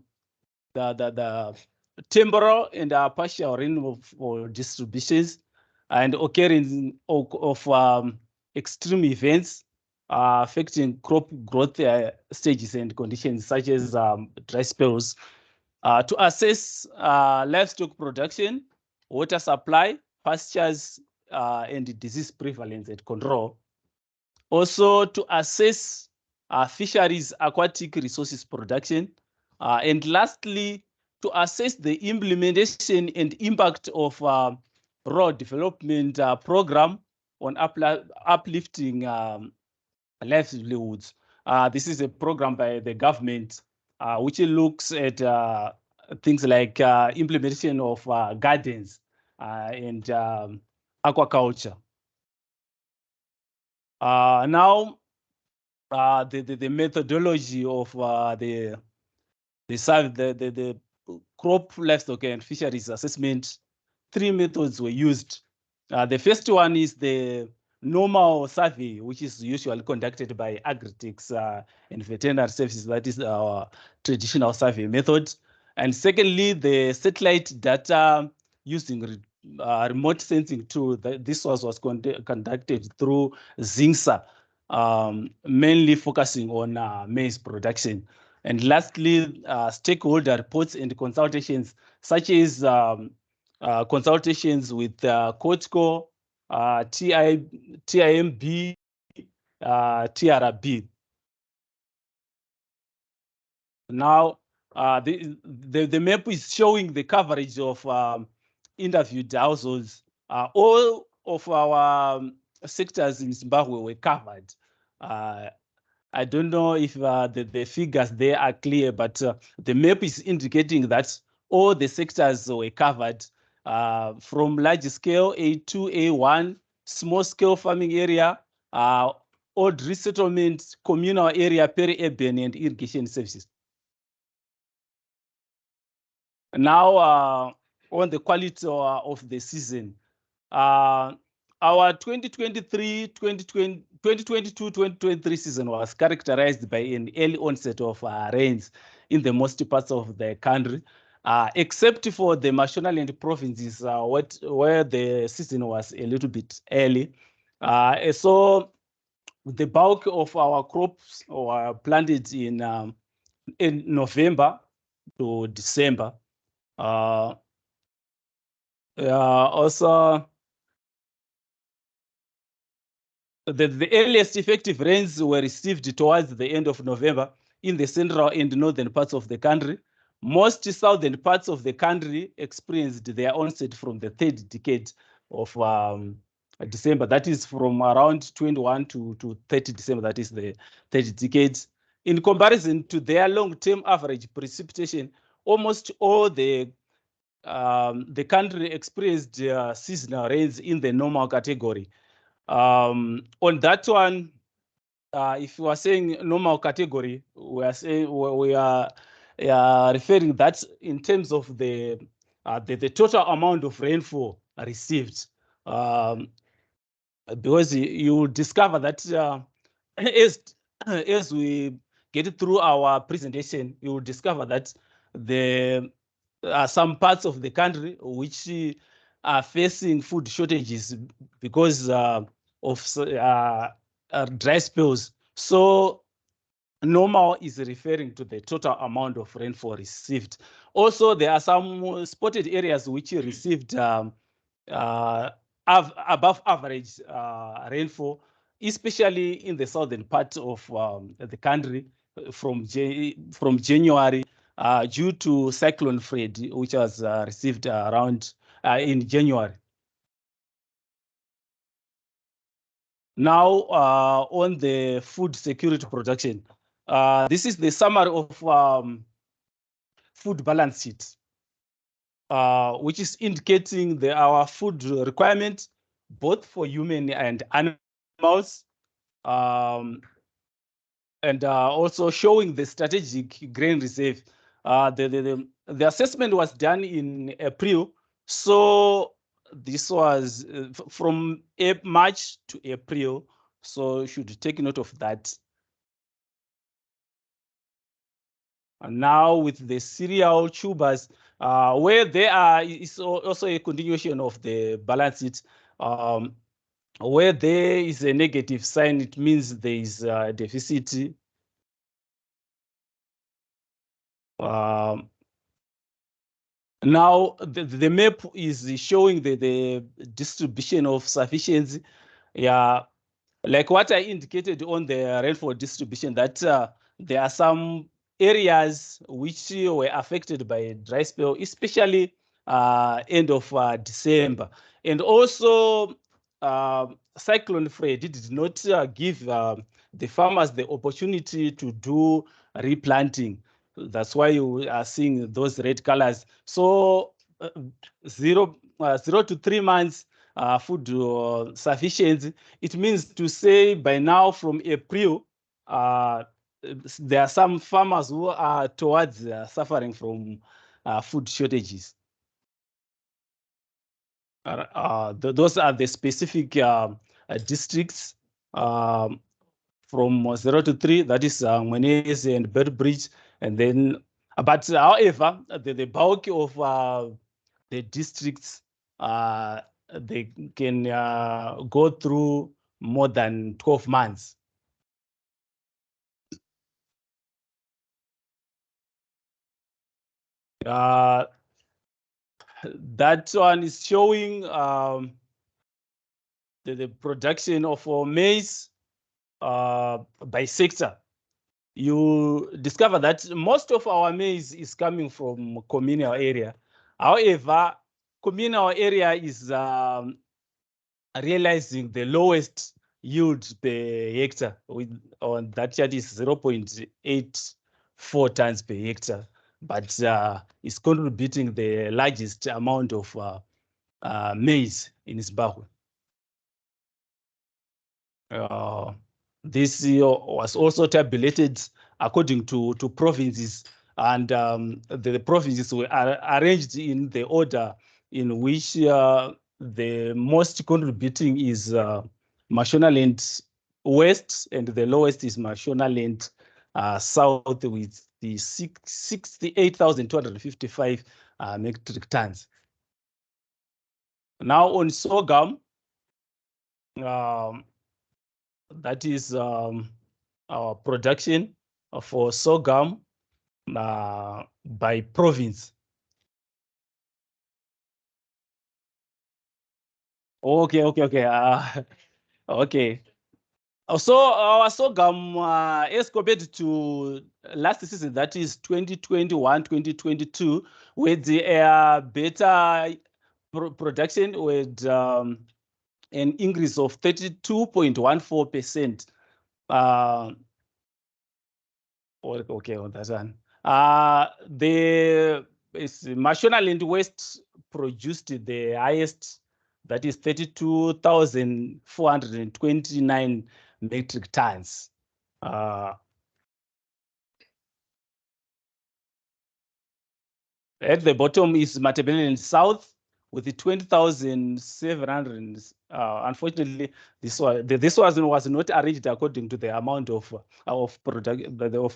temporal and partial rainfall distributions and occurrence of extreme events affecting crop growth stages and conditions such as dry spells. To assess livestock production, water supply, pastures, and disease prevalence and control. Also to assess fisheries, aquatic resources production. And lastly, to assess the implementation and impact of rural development program on uplifting livelihoods. This is a program by the government which looks at things like implementation of gardens and aquaculture. Now, the methodology of the crop, livestock, and fisheries assessment, 3 methods were used. The first one is the normal survey, which is usually conducted by agritechs and veterinary services. That is our traditional survey method. And secondly, the satellite data using remote sensing tool. This was conducted through ZINSA, mainly focusing on maize production. And lastly, stakeholder reports and consultations, such as consultations with COTCO, TIMB, TRB. Now, the map is showing the coverage of interviewed households. All of our sectors in Zimbabwe were covered. I don't know if the figures there are clear, but the map is indicating that all the sectors were covered, from large scale A2, A1, small scale farming area, old resettlement, communal area, peri-urban, and irrigation services. Now, on the quality of the season, our 2022-2023 season was characterized by an early onset of rains in the most parts of the country, except for the Mashonaland provinces, where the season was a little bit early. So the bulk of our crops were planted in November to December. Also, the earliest effective rains were received towards the end of November in the central and northern parts of the country. Most southern parts of the country experienced their onset from the third decade of December. That is from around 21 to 30 December. That is the third decade. In comparison to their long-term average precipitation, almost all the country experienced seasonal rains in the normal category. On that one, if you are saying normal category, we are saying we are referring that in terms of the total amount of rainfall received, because you will discover that as we get through our presentation, you will discover that there are some parts of the country which are facing food shortages because of dry spells. So normal is referring to the total amount of rainfall received. Also, there are some spotted areas which received above average rainfall, especially in the southern part of the country from January, due to Cyclone Fred, which was received around in January. Now, on the food security production, this is the summary of food balance sheet, which is indicating our food requirement, both for human and animals, and also showing the strategic grain reserve. The assessment was done in April, so this was from March to April, so you should take note of that. And now with the cereal tubers, where there are, is also a continuation of the balance sheet. Where there is a negative sign, it means there is a deficit. Now the map is showing the distribution of sufficiency. Yeah, like what I indicated on the rainfall distribution, that there are some areas which were affected by dry spell, especially end of December. And also Cyclone Fred did not give the farmers the opportunity to do replanting. That's why you are seeing those red colors. So 0 to 3 months food sufficiency. It means to say by now from April, there are some farmers who are towards suffering from food shortages. Those are the specific districts from 0 to 3, that is Mwenezi and Beitbridge, and then, but however, the bulk of the districts, they can go through more than 12 months. That one is showing the production of maize by sector. You discover that most of our maize is coming from communal area. However, communal area is realizing the lowest yield per hectare. On that chart is 0.84 tons per hectare, but it's contributing the largest amount of maize in Zimbabwe. This was also tabulated according to provinces, and the provinces were arranged in the order in which the most contributing is Mashonaland West, and the lowest is Mashonaland South, with the 68,255 metric tons. Now on sorghum, that is our production for sorghum by province. Okay. Okay. So our sorghum, as compared to last season, that is 2021, 2022, with the better production, with an increase of 32.14%. Okay, on that one. The Mashonaland West produced the highest, that is 32,429 metric tons. At the bottom is Matabeleland South with the 20,700. Unfortunately, this was not arranged according to the amount of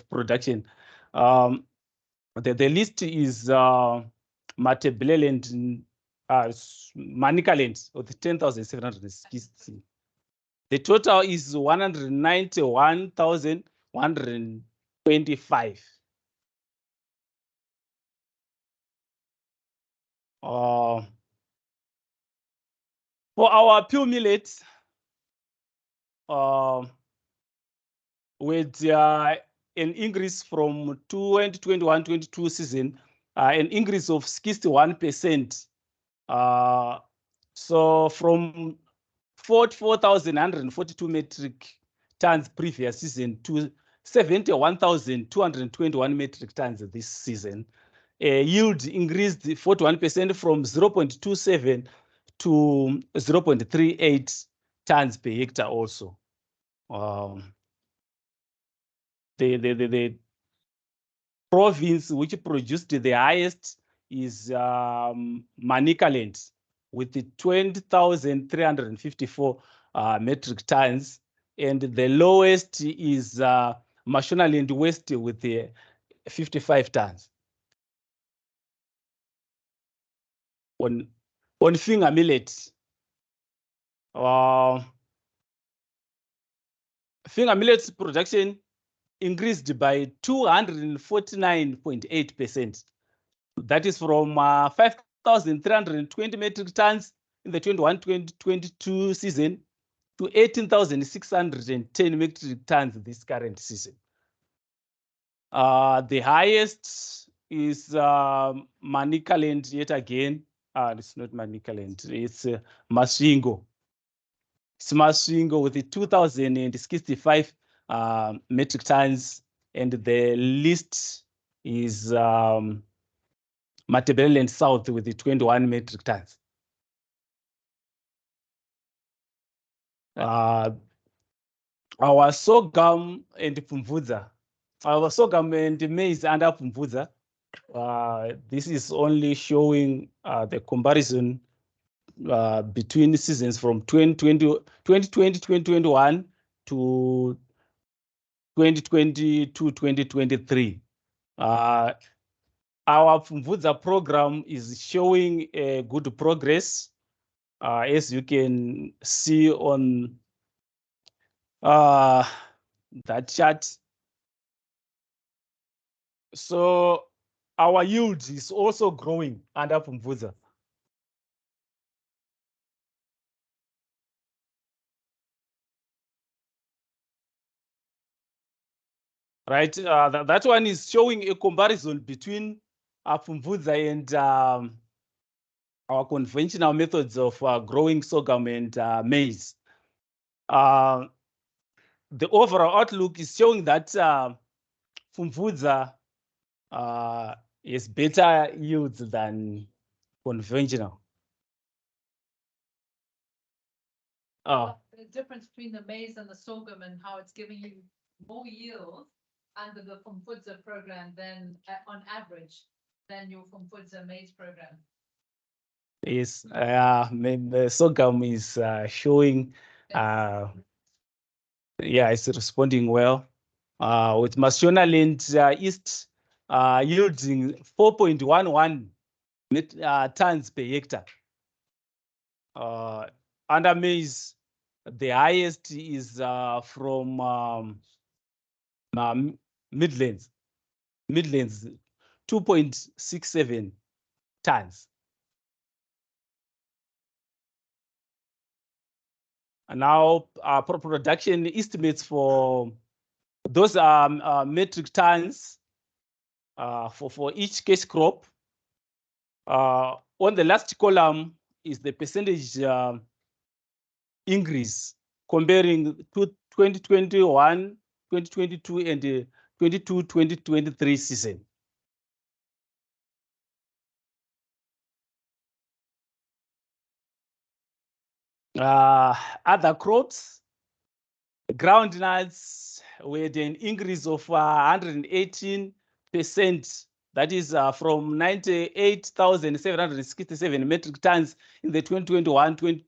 production. The list is Matabeleland, Manicaland with 10,760. The total is 191,125. For our pure millet, with an increase from 2021-22 season, an increase of 61%. So from 44,142 metric tons previous season to 71,221 metric tons this season. Yield increased 41% from 0.27 to 0.38 tons per hectare also. The province which produced the highest is Manicaland with the 20,354 metric tons, and the lowest is Mashonaland West with the 55 tons. On finger millet, finger millet production increased by 249.8%. That is from 5,320 metric tons in the 21-22 season to 18,610 metric tons this current season. The highest is Manicaland yet again. It's not Manicaland, it's Masvingo. It's Masvingo with the 2,065 metric tons, and the list is Matabeleland South with the 21 metric tons. Our sorghum and Pumvudza. Our sorghum and maize under Pumvudza. This is only showing the comparison between seasons from 2020-2021 to 2022-2023. Our Mvudza program is showing good progress, as you can see on that chart. So our yield is also growing under Mvudza. Right, that one is showing a comparison between Mvudza and our conventional methods of growing sorghum and maize. The overall outlook is showing that Mvudza is better yields than conventional. The difference between the maize and the sorghum and how it's giving you more yield under the Mvudza program than on average than your Mvudza maize program. Yes, the sorghum is showing, yeah, it's responding well. With Mashonaland East yielding 4.11 tons per hectare. Under maize, the highest is from Midlands, 2.67 tons. And now production estimates for those metric tons for each case crop. On the last column is the percentage increase comparing to 2021, 2022, and 2023 season. Other crops, groundnuts, we had an increase of 118%. That is from 98,767 metric tons in the 2021-22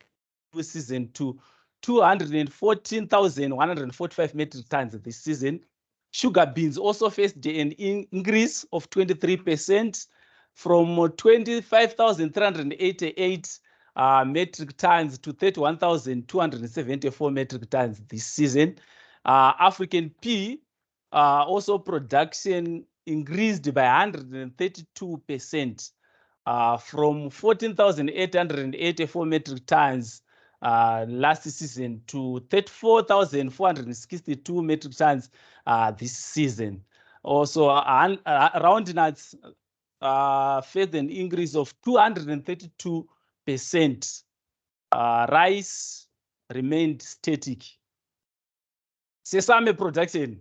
season to 214,145 metric tons this season. Sugar beans also faced an increase of 23% from 25,388 metric tons to 31,274 metric tons this season. African pea also production increased by 132% from 14,884 metric tons last season to 34,462 metric tons this season. Also, round nuts faced an increase of 232%. Rice remained static. Sesame production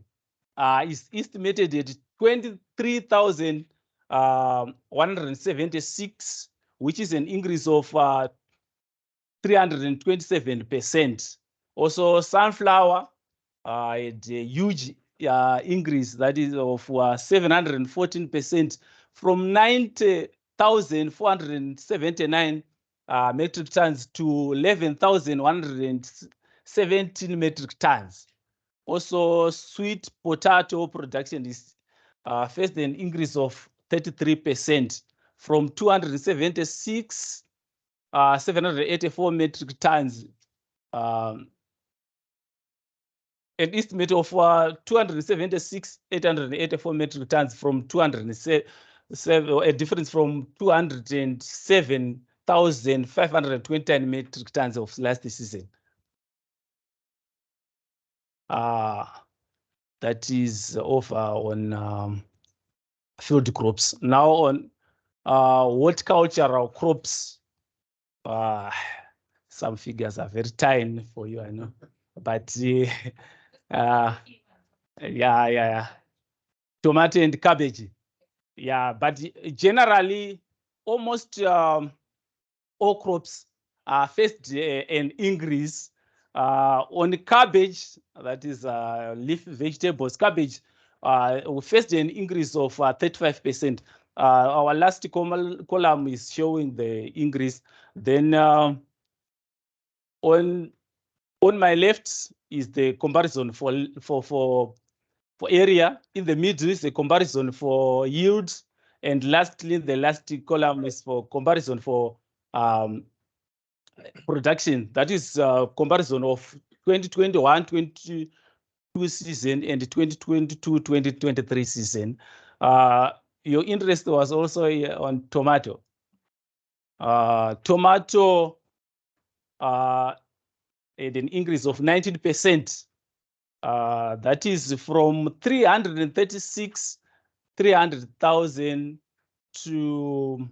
is estimated at 23,176, which is an increase of 327%. Also, sunflower had a huge increase, that is of 714% from 90,479 metric tons to 11,117 metric tons. Also, sweet potato production is faced an increase of 33% from 276 784 metric tons, an estimate of 276 884 metric tons from 207, a difference from 207,529 metric tons of last season. That is over on field crops. Now on horticultural crops, some figures are very tiny for you, I know, but yeah, tomato and cabbage, yeah, but generally almost all crops faced an increase. On cabbage, that is leaf vegetables, cabbage we faced an increase of 35%. Our last column is showing the increase. Then on my left is the comparison for area. In the middle is the comparison for yields, and lastly, the last column is for comparison for production. That is comparison of 2021-22 season and 2022-2023 season. Your interest was also on tomato. Tomato had an increase of 19%. That is from 300,000 to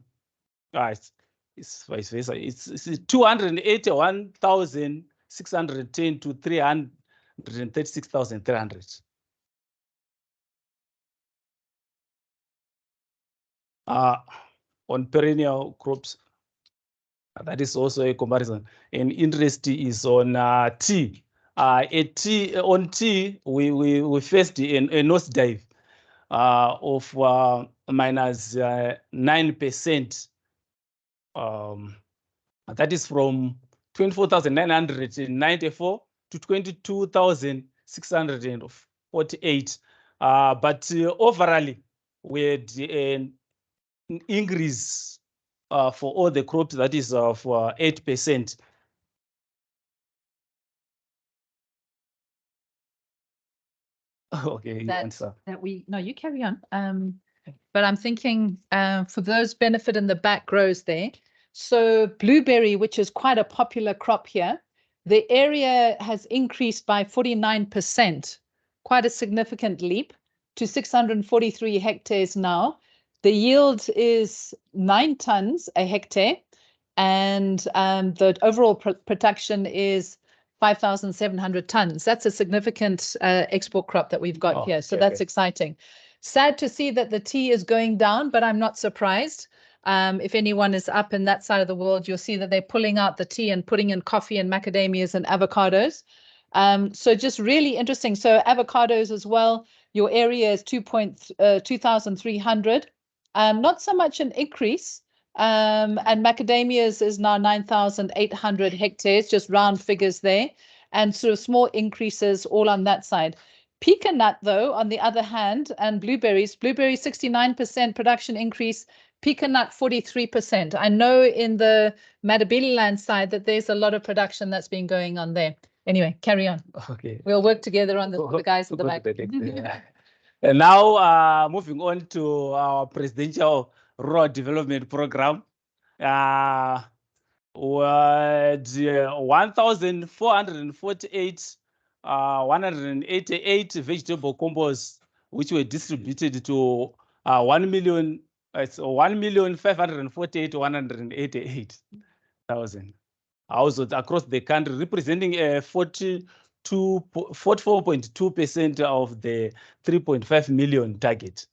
it's vice versa. It's 281,610 to 336,300. On perennial crops, that is also a comparison. And interest is on tea. On tea, we faced a nosedive of minus 9%. That is from 24,994 to 22,648. But overall, we had an increase for all the crops, that is of 8%. Okay, you answer. You carry on. But I'm thinking for those benefit in the back rows there. So blueberry, which is quite a popular crop here, the area has increased by 49%, quite a significant leap to 643 hectares now. The yield is 9 tons a hectare, and the overall production is 5,700 tons. That's a significant export crop that we've got here. So that's exciting. Sad to see that the tea is going down, but I'm not surprised. If anyone is up in that side of the world, you'll see that they're pulling out the tea and putting in coffee and macadamias and avocados. So just really interesting. So avocados as well, your area is 2,300. Not so much an increase. And macadamias is now 9,800 hectares, just round figures there. And sort of small increases all on that side. Pecan nut, though, on the other hand, and blueberries 69% production increase, pecan nut 43%. I know in the Matabeleland side that there's a lot of production that's been going on there. Anyway, carry on. Okay. We'll work together on the guys at the back. And now moving on to our presidential rural development program. With 1,448 188 vegetable combos, which were distributed to 1,548,188,000 households across the country, representing a 44.2% of the 3.5 million target.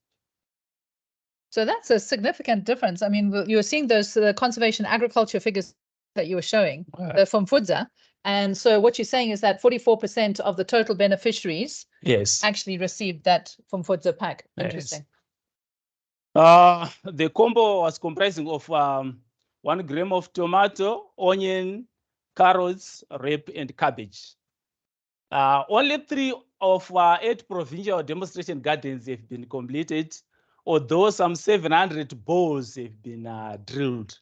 So that's a significant difference. I mean, you're seeing those conservation agriculture figures that you were showing from FUDZA. And so what you're saying is that 44% of the total beneficiaries actually received that from FUDZA pack. Interesting. Yes. The combo was comprising of 1 gram of tomato, onion, carrots, rape, and cabbage. Only 3 of 8 provincial demonstration gardens have been completed, although some 700 bores have been drilled.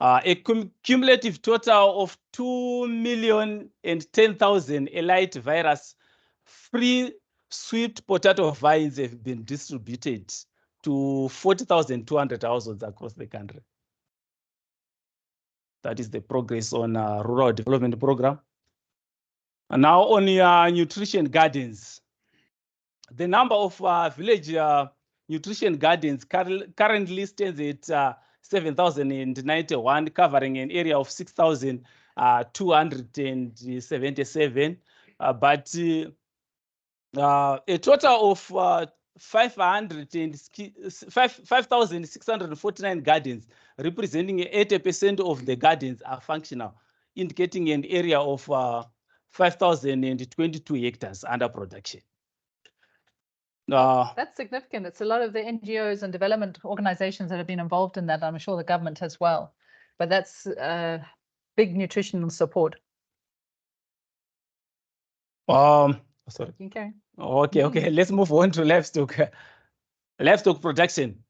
A cumulative total of 2,010,000 elite virus-free sweet potato vines have been distributed to 40,200 households across the country. That is the progress on rural development program. And now on nutrition gardens. The number of village nutrition gardens currently stands at 7,091, covering an area of 6,277. But a total of 5,649 gardens, representing 80% of the gardens, are functional, indicating an area of 5,022 hectares under production. That's significant. It's a lot of the NGOs and development organizations that have been involved in that. I'm sure the government as well. But that's big nutritional support. Sorry. Okay. Okay. Let's move on to livestock. Livestock production.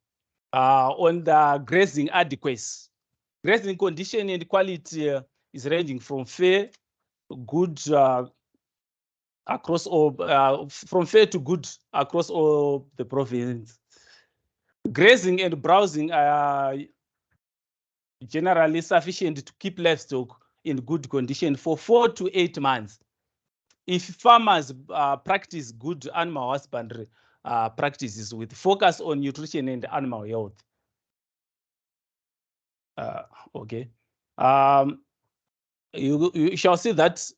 On the grazing adequacy. Grazing condition and quality is ranging from fair, good across all, from fair to good across all the province. Grazing and browsing are generally sufficient to keep livestock in good condition for 4 to 8 months. If farmers practice good animal husbandry practices with focus on nutrition and animal health. Okay. You shall see that.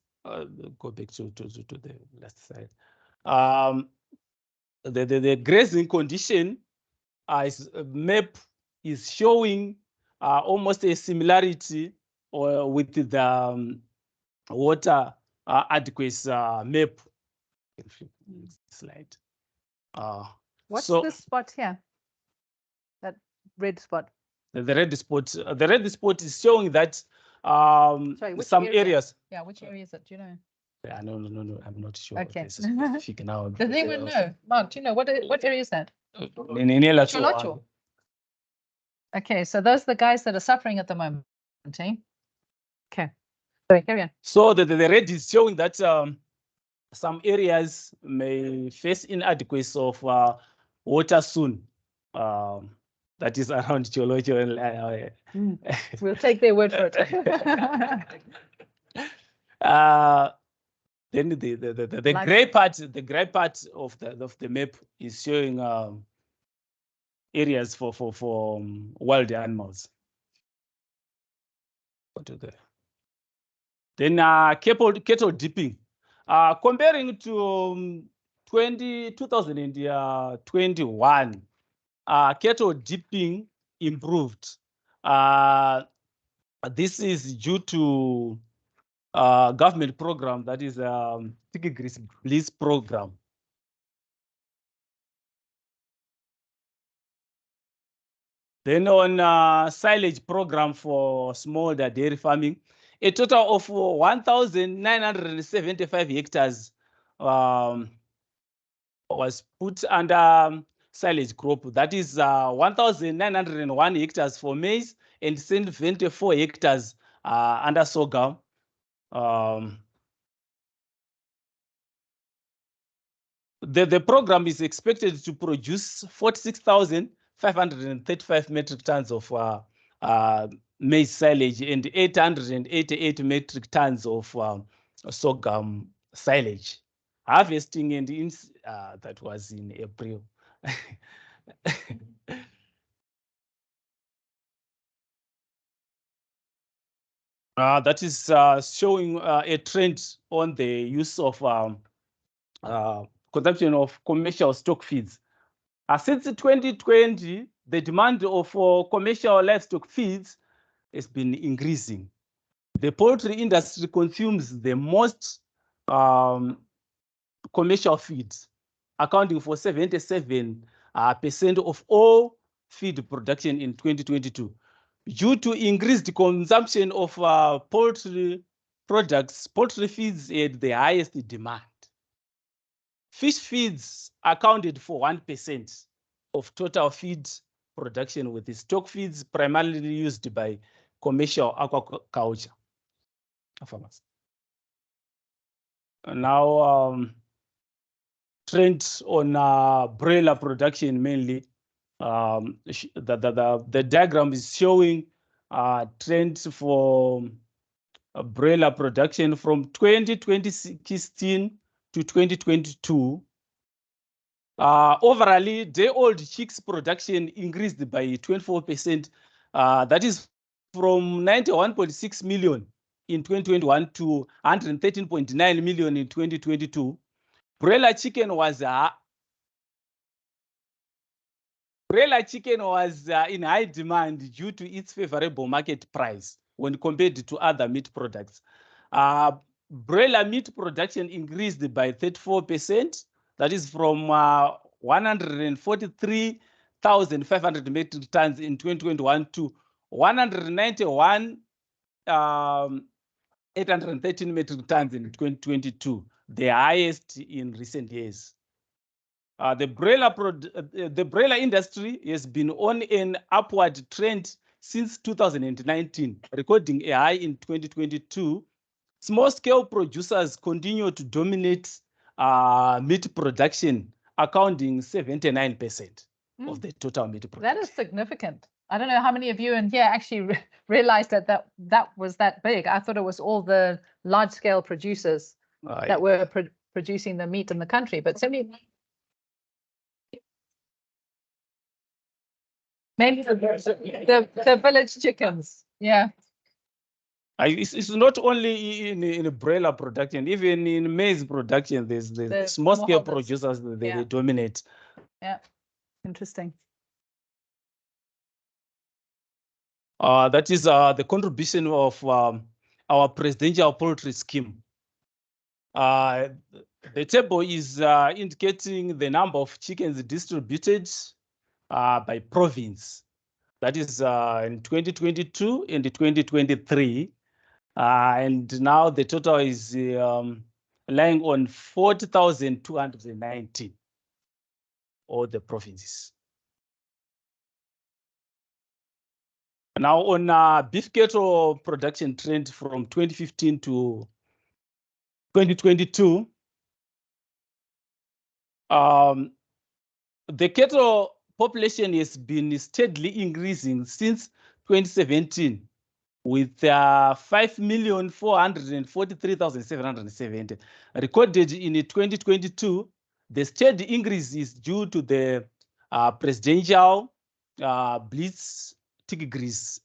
Go back to the last side. The grazing condition map is showing almost a similarity with the water adequacy map. Next slide. What's so this spot here? That red spot. The red spot. The red spot is showing that Sorry, which some area? areas. Yeah, which area is it? Do you know? Yeah, no, I'm not sure. Okay. Specific now. Does anyone know? Mark, do you know what area is that? Cholocho. Okay, so those are the guys that are suffering at the moment. Eh? Okay. Sorry, carry on. So the red is showing that some areas may face inadequacy of water soon. That is around Cholocho. We'll take their word for it. Then the gray part, of the map is showing areas for wild animals. Then cattle dipping. Comparing to 2021, cattle dipping improved. This is due to government program, that is Bliss program. Then on silage program for smallholder dairy farming, a total of 1,975 hectares was put under silage crop. That is 1,901 hectares for maize and 74 hectares under sorghum. The program is expected to produce 46,535 metric tons of maize silage and 888 metric tons of sorghum silage. Harvesting and that was in April. That is showing a trend on the use of consumption of commercial stock feeds. Since 2020, the demand of commercial livestock feeds has been increasing. The poultry industry consumes the most commercial feeds, accounting for 77% of all feed production in 2022. Due to increased consumption of poultry products, poultry feeds had the highest demand. Fish feeds accounted for 1% of total feed production, with the stock feeds primarily used by commercial aquaculture farmers. Now, trend on broiler production mainly. The diagram is showing trends for broiler production from 2016 to 2022. Overall, day-old chicks production increased by 24%. That is from 91.6 million in 2021 to 113.9 million in 2022. Broiler chicken was in high demand due to its favorable market price when compared to other meat products. Broiler meat production increased by 34%. That is from 143,500 metric tons in 2021 to 191,813 metric tons in 2022, the highest in recent years. The broiler industry has been on an upward trend since 2019, recording a high in 2022. Small-scale producers continue to dominate meat production, accounting 79% of the total meat production. That is significant. I don't know how many of you in here actually realized that was that big. I thought it was all the large-scale producers that were producing the meat in the country, but maybe the village chickens. Yeah. It's not only in broiler production, even in maize production, there's the small scale producers, they dominate. Yeah, interesting. That is the contribution of our presidential poultry scheme. The table is indicating the number of chickens distributed by province. That is in 2022 and 2023. And now the total is lying on 40,219, all the provinces. Now on beef cattle production trend from 2015 to 2022, the cattle population has been steadily increasing since 2017, with 5,443,770 recorded in 2022. The steady increase is due to the presidential Blitz Tigris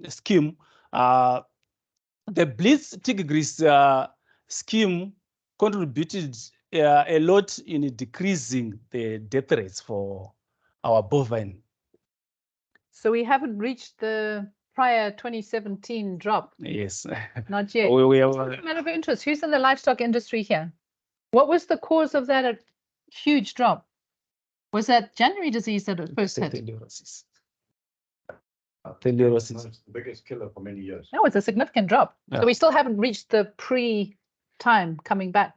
scheme. The Blitz Tigris scheme contributed a lot in decreasing the death rates for our bovine. So we haven't reached the prior 2017 drop. Yes. Not yet. We Just a matter of interest, who's in the livestock industry here? What was the cause of that huge drop? Was that January disease that it first hit? Telerosis. The biggest killer for many years. No, it's a significant drop. Yeah. So we still haven't reached the pre-time coming back,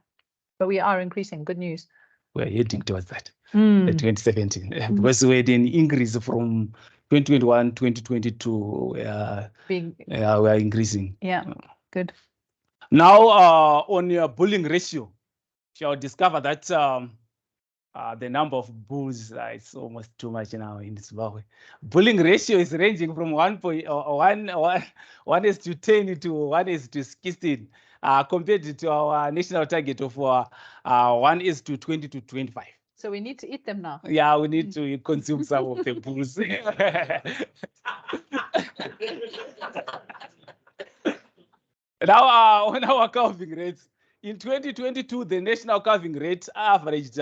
but we are increasing. Good news. We're heading towards that. The 2017, because we had an increase from 2021, 2022. We are increasing. Yeah, good. Now, on your bulling ratio, shall discover that the number of bulls is almost too much now in Zimbabwe. Bulling ratio is ranging from 1:10 to 1:16, compared to our national target of 1:20 to 25. So we need to eat them now. Yeah, we need to consume some of the bulls. Now, on our calving rates, in 2022, the national calving rate averaged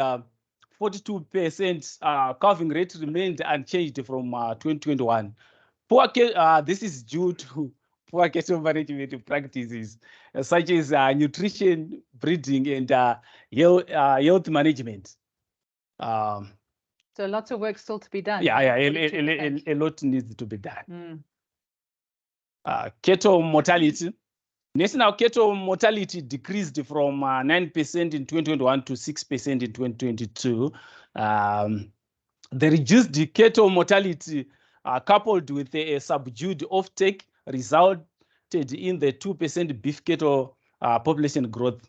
42%. Calving rate remained unchanged from 2021. This is due to poor cattle management practices, such as nutrition, breeding, and health management. So lots of work still to be done. Yeah, a lot needs to be done. Cattle mortality. National cattle mortality decreased from 9% in 2021 to 6% in 2022. The reduced cattle mortality, coupled with a subdued offtake, resulted in the 2% beef cattle population growth.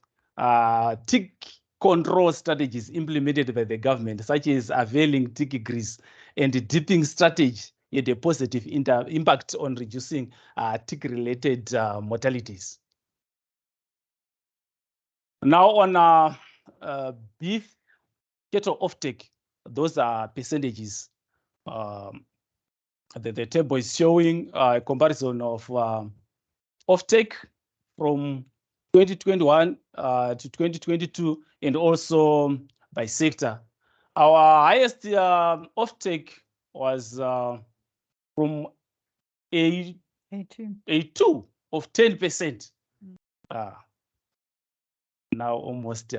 Tick control strategies implemented by the government, such as availing tick grease and the dipping strategy, had a positive impact on reducing tick-related mortalities. Now on beef cattle offtake, those are percentages. The table is showing a comparison of offtake from 2021 to 2022, and also by sector. Our highest offtake was from A2 of 10%. now almost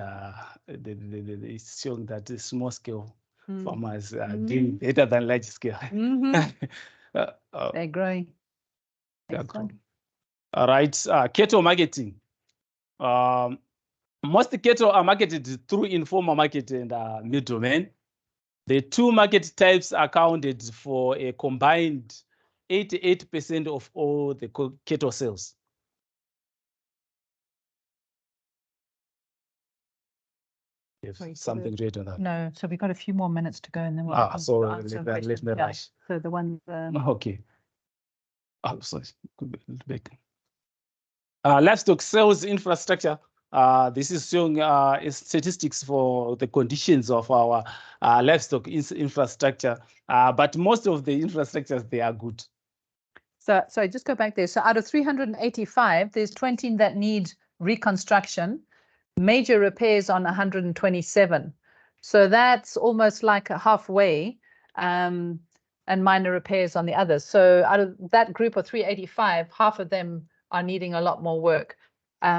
it's showing that the small scale farmers are doing better than large scale. They're growing. They're Excellent. growing. All right, cattle marketing. Most cattle are marketed through informal market and middlemen. The two market types accounted for a combined 88% of all the cattle sales. If Sorry, something to add on that. No, so we've got a few more minutes to go and then we'll So answer let questions. me Yeah. rush. So the one, Okay. Oh, sorry. Could be a little bit back. Livestock sales infrastructure. This is showing statistics for the conditions of our livestock infrastructure. But most of the infrastructures, they are good. so just go back there. So out of 385, there's 20 that need reconstruction, major repairs on 127. So that's almost like a halfway, and minor repairs on the others. So out of that group of 385, half of them are needing a lot more work.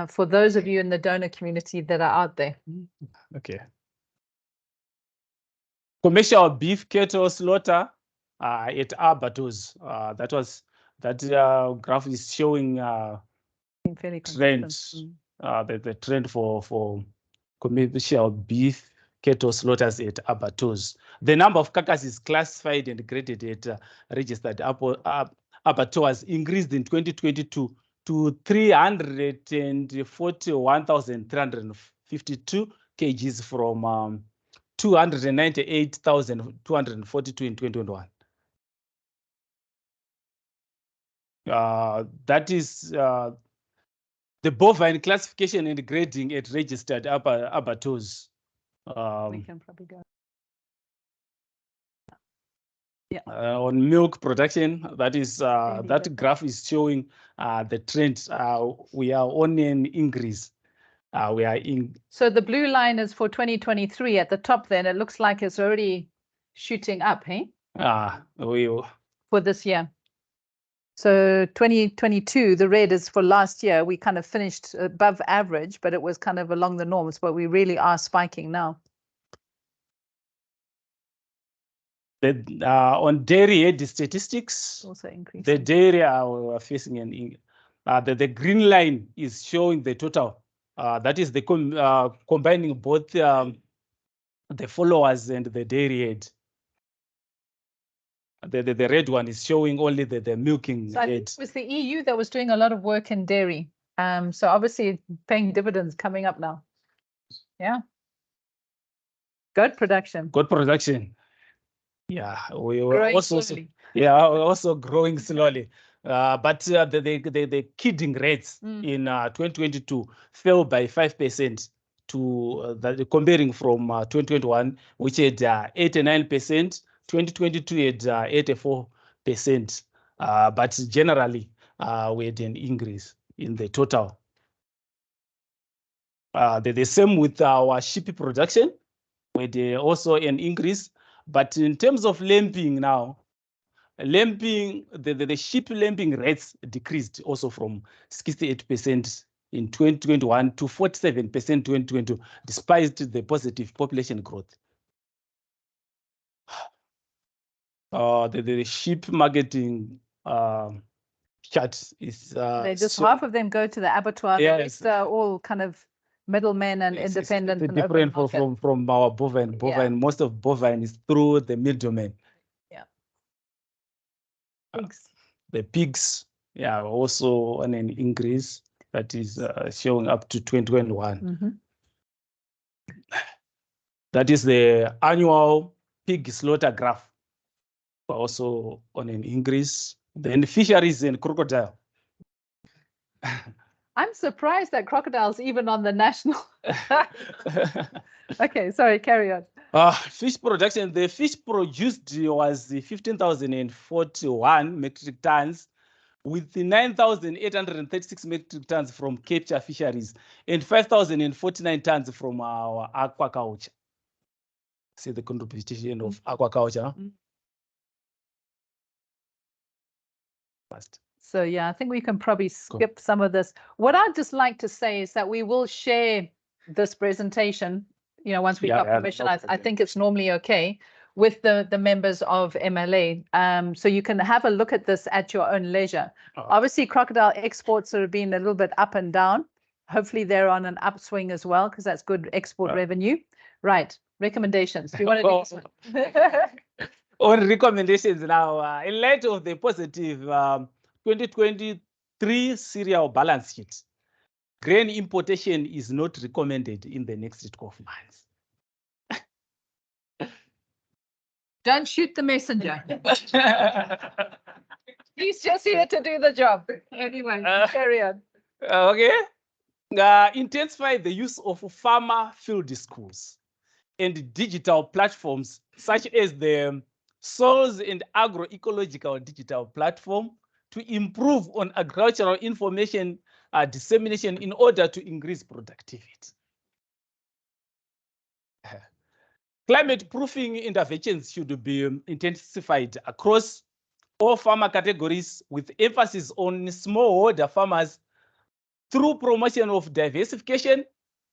For those of you in the donor community that are out there. Okay. Commercial beef cattle slaughter at abattoirs. That graph is showing Fairly trend. consistent. The trend for commercial beef cattle slaughters at abattoirs. The number of carcasses classified and graded at registered abattoirs increased in 2022 to 341,352 kgs from 298,242 in 2021. That is the bovine classification and grading at registered abattoirs. We can probably go. Yeah. On milk production, that is that graph is showing the trend. We are on an increase. We are in. So the blue line is for 2023 at the top. Then it looks like it's already shooting up, hey? For this year. So 2022, the red is for last year. We kind of finished above average, but it was kind of along the norms. But we really are spiking now. On dairy head statistics, also increasing. The dairy are facing the green line is showing the total. That is the combining both the followers and the dairy head. The red one is showing only the milking so head. I think it was the EU that was doing a lot of work in dairy. So obviously paying dividends coming up now. Yeah. Good production. Good production. Yeah, we were Growing also slowly. also growing slowly. But the kidding rates in 2022 fell by 5% to comparing from 2021, which had 89%, 2022 had 84%. But generally, we had an increase in the total. The same with our sheep production, we had also an increase. But in terms of lambing now, the sheep lambing rates decreased also from 68% in 2021 to 47% in 2022, despite the positive population growth. The sheep marketing chart is just half of them go to the abattoir. Yeah, the rest are all kind of middlemen and independent. It's different from our bovine. Most of bovine is through the middlemen. Yeah. Pigs. The pigs, yeah, also on an increase that is showing up to 2021. That is the annual pig slaughter graph, also on an increase. Then fisheries and crocodile. I'm surprised that crocodile's even on the national. Okay, sorry, carry on. Fish production, the fish produced was 15,041 metric tons, with 9,836 metric tons from capture fisheries and 5,049 tons from our aquaculture. See the contribution of aquaculture. So yeah, I think we can probably skip some of this. What I'd just like to say is that we will share this presentation, you know, once we Yeah, got yeah, permission, no I problem. think it's normally okay with the members of MLA. So you can have a look at this at your own leisure. Oh. Obviously, crocodile exports have been a little bit up and down. Hopefully they're on an upswing as well, because that's good export revenue. Right, recommendations. Do you want to do this one? On recommendations now, in light of the positive 2023 cereal balance sheet, grain importation is not recommended in the next 12 months. Don't shoot the messenger. He's just here to do the job. Anyway, carry on. Okay. Intensify the use of farmer field schools and digital platforms such as the Soils and Agroecological Digital Platform to improve on agricultural information dissemination in order to increase productivity. Climate proofing interventions should be intensified across all farmer categories with emphasis on smallholder farmers through promotion of diversification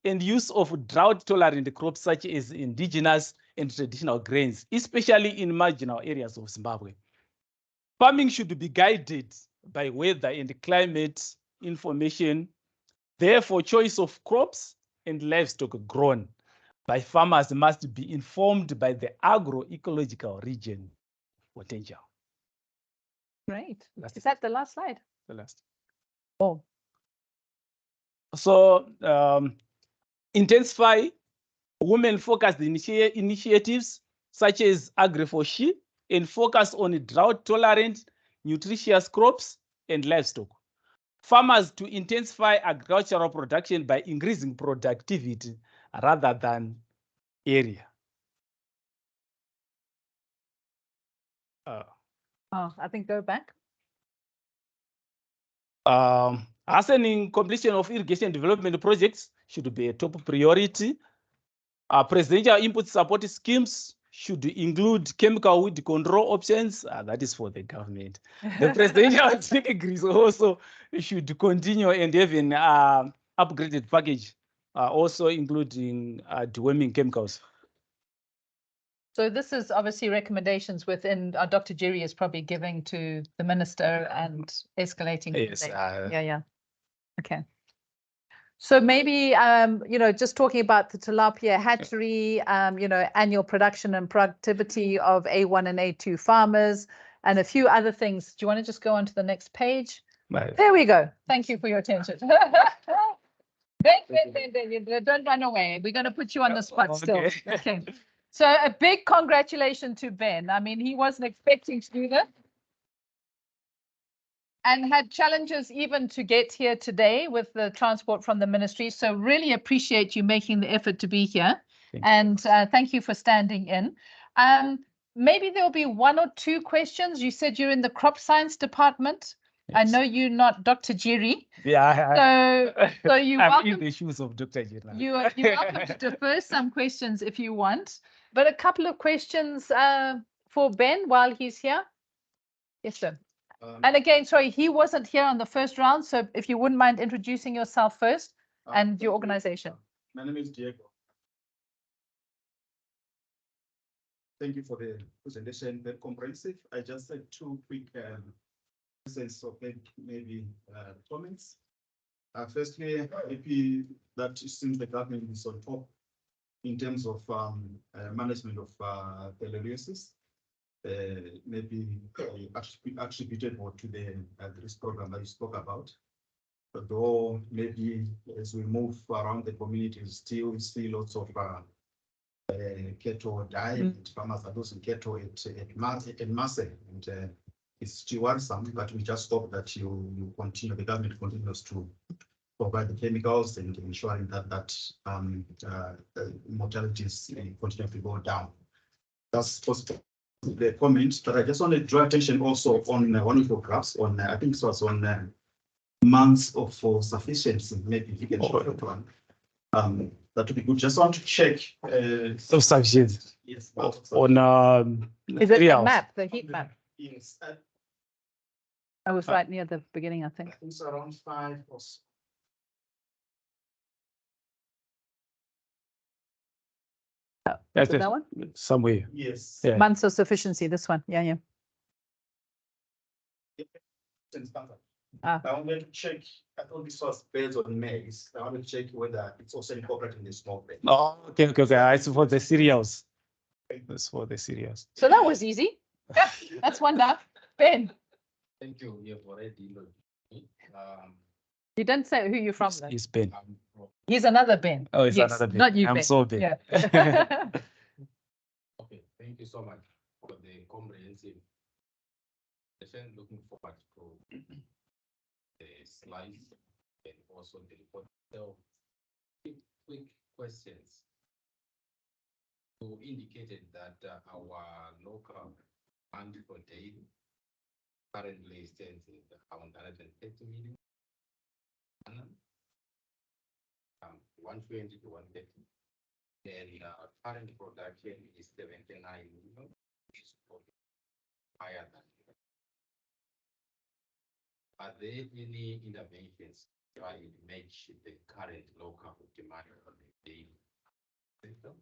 and use of drought-tolerant crops such as indigenous and traditional grains, especially in marginal areas of Zimbabwe. Farming should be guided by weather and climate information. Therefore, choice of crops and livestock grown by farmers must be informed by the agroecological region potential. Great. Is that the last slide? The last. Oh. So intensify women-focused initiatives such as Agri4She and focus on drought-tolerant, nutritious crops and livestock. Farmers to intensify agricultural production by increasing productivity rather than area. I think go back. Hastening completion of irrigation development projects should be a top priority. Presidential input support schemes should include chemical weed control options. That is for the government. The presidential degrees also should continue and even upgraded package, also including deworming chemicals. So this is obviously recommendations within Dr. Jerry is probably giving to the minister and escalating. Yes. Yeah. Okay. So maybe, you know, just talking about the tilapia hatchery, you know, annual production and productivity of A1 and A2 farmers and a few other things. Do you want to just go on to the next page? Right. There we go. Thank you for your attention. Ben, don't run away. We're going to put you on the spot still. Okay. So a big congratulations to Ben. I mean, he wasn't expecting to do this and had challenges even to get here today with the transport from the ministry. So really appreciate you making the effort to be here. And thank you for standing in. Maybe there'll be one or two questions. You said you're in the crop science department. Yes. I know you're not Dr. Jerry. Yeah. So you're I'm welcome. in the shoes of Dr. Jerry. You're welcome to defer some questions if you want. But a couple of questions for Ben while he's here. Yes, sir. And again, sorry, he wasn't here on the first round. So if you wouldn't mind introducing yourself first and your organization. My name is Diego. Thank you for the presentation, very comprehensive. I just had two quick sense of maybe comments. Firstly, happy that it seems the government is on top in terms of management of theleliosis. Maybe attributable to the risk program that you spoke about. Although maybe as we move around the communities, still see lots of cattle dying. Farmers are losing cattle at mass, and it's still worrisome. But we just hope that you continue. The government continues to provide the chemicals and ensuring that mortalities continue to go down. That's possible. The comment, but I just want to draw attention also on one of your graphs on I think it was on months of sufficiency. Maybe if you can show that one. That would be good. Just want to check. Sufficiency. Yes. On is it the map, the heat map? Yes. I was right near the beginning, I think. I think it's around 5 or so. Is it that one? Somewhere. Yes. Yeah. Months of sufficiency, this one. Yeah, yeah. Ah. I want to check, I thought this was based on maize. I want to check whether it's also incorporated in the small bag. Oh, okay. It's for the cereals. It's for the cereals. So that was easy. Yeah, that's one down. Ben, Thank you. You have already looked. you didn't say who you're from. Though. It's Ben. He's another Ben. Oh, it's Yes, another Ben. not you, I'm Ben. so Ben. Yeah. Okay, thank you so much for the comprehensive session. Looking forward to the slides and also the report. So, quick questions. You indicated that our local fund for dairy currently stands at around 130 million. 120 to 130. And current production is 79 million, which is higher than. Are there any interventions to try and match the current local demand for the dairy sector?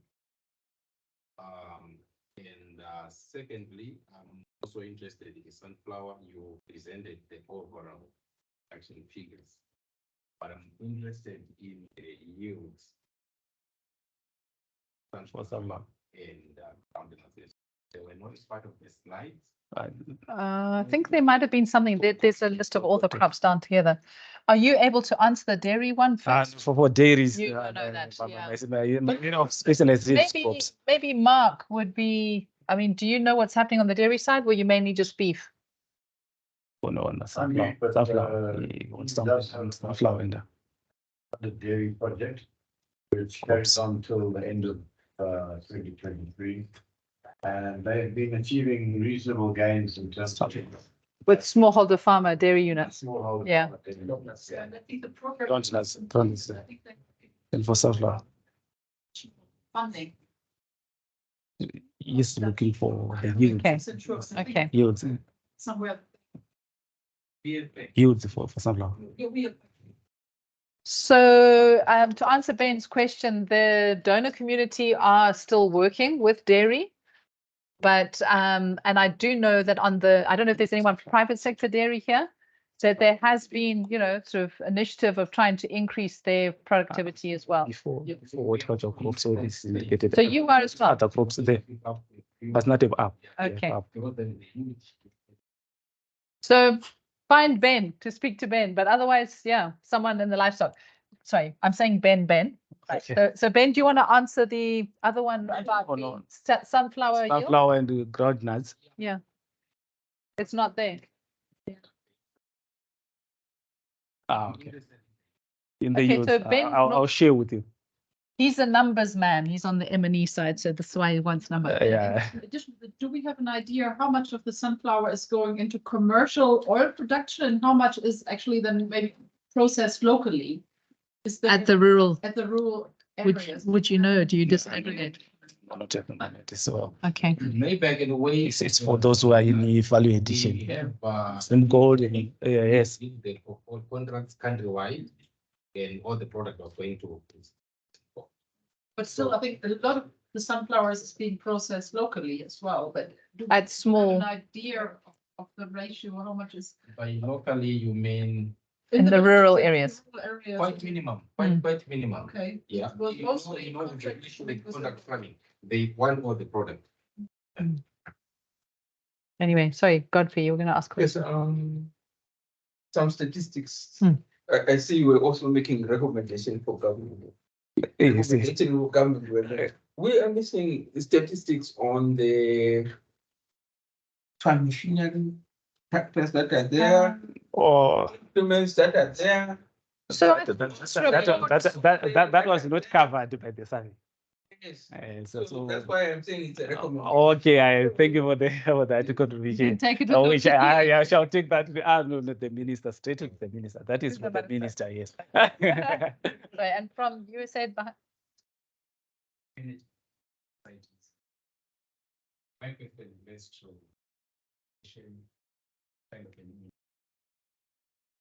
And secondly, I'm also interested in sunflower. You presented the overall production figures, but I'm interested in the yields. For sunflower and countenances. They were not part of the slides. I think there might have been something. There's a list of all the crops down together. Are you able to answer the dairy one first? For dairies, You don't know that, yeah. specialized crops. Maybe Mark would be. I mean, do you know what's happening on the dairy side? Were you mainly just beef? Oh, no, sunflower. Sunflower in there. The dairy project, which goes on till the end of 2023. And they've been achieving reasonable gains in terms of With smallholder farmer dairy units. smallholder. Yeah. I think the program. And for sunflower, Funding. he's looking for the yield. Okay. Okay. Yields. Somewhere. Yields for sunflower. So to answer Ben's question, the donor community are still working with dairy. But and I do know that on the, I don't know if there's anyone from private sector dairy here, that there has been, sort of initiative of trying to increase their productivity as well. Before horticultural crops, so this indicated. So you are as well. Other crops there, but not up. Okay. Up. So find Ben to speak to Ben, but otherwise, yeah, someone in the livestock. Sorry, I'm saying Ben. Okay. So Ben, do you want to answer the other one about the sunflower yield? Sunflower and the groundnuts. Yeah. It's not there. Okay. In the Okay, yields, so Ben, I'll share with you. He's a numbers man. He's on the M&E side, so that's why he wants numbers. Yeah. Additionally, do we have an idea how much of the sunflower is going into commercial oil production and how much is actually then maybe processed locally? Is there At the rural, areas? which do you disaggregate? Not at the moment as well. Okay. Maybe I can wait. It's for those who are in the value addition. We have Some gold and yes. the contracts countrywide and all the product are going to. But still, I think a lot of the sunflowers is being processed locally as well, but do we At small. have an idea of the ratio, how much is By locally, you mean In the rural areas. quite minimum, quite minimum. Okay. Yeah. Well, You mostly know, contract the product farming, they want all the product. Anyway, sorry, Godfrey, you were going to ask. Yes, some statistics. I see you were also making recommendation for government. Recommendation for government. We are missing statistics on the farm machinery, tractors that are there, Or implements that are there. So that was not covered by the survey. Yes. So That's why I'm saying it's a recommendation. Okay, I thank you for that contribution. take it. Which I shall take that. No, not the minister, straight to the minister. That is for the minister, yes. Right, and from USAID, My question is to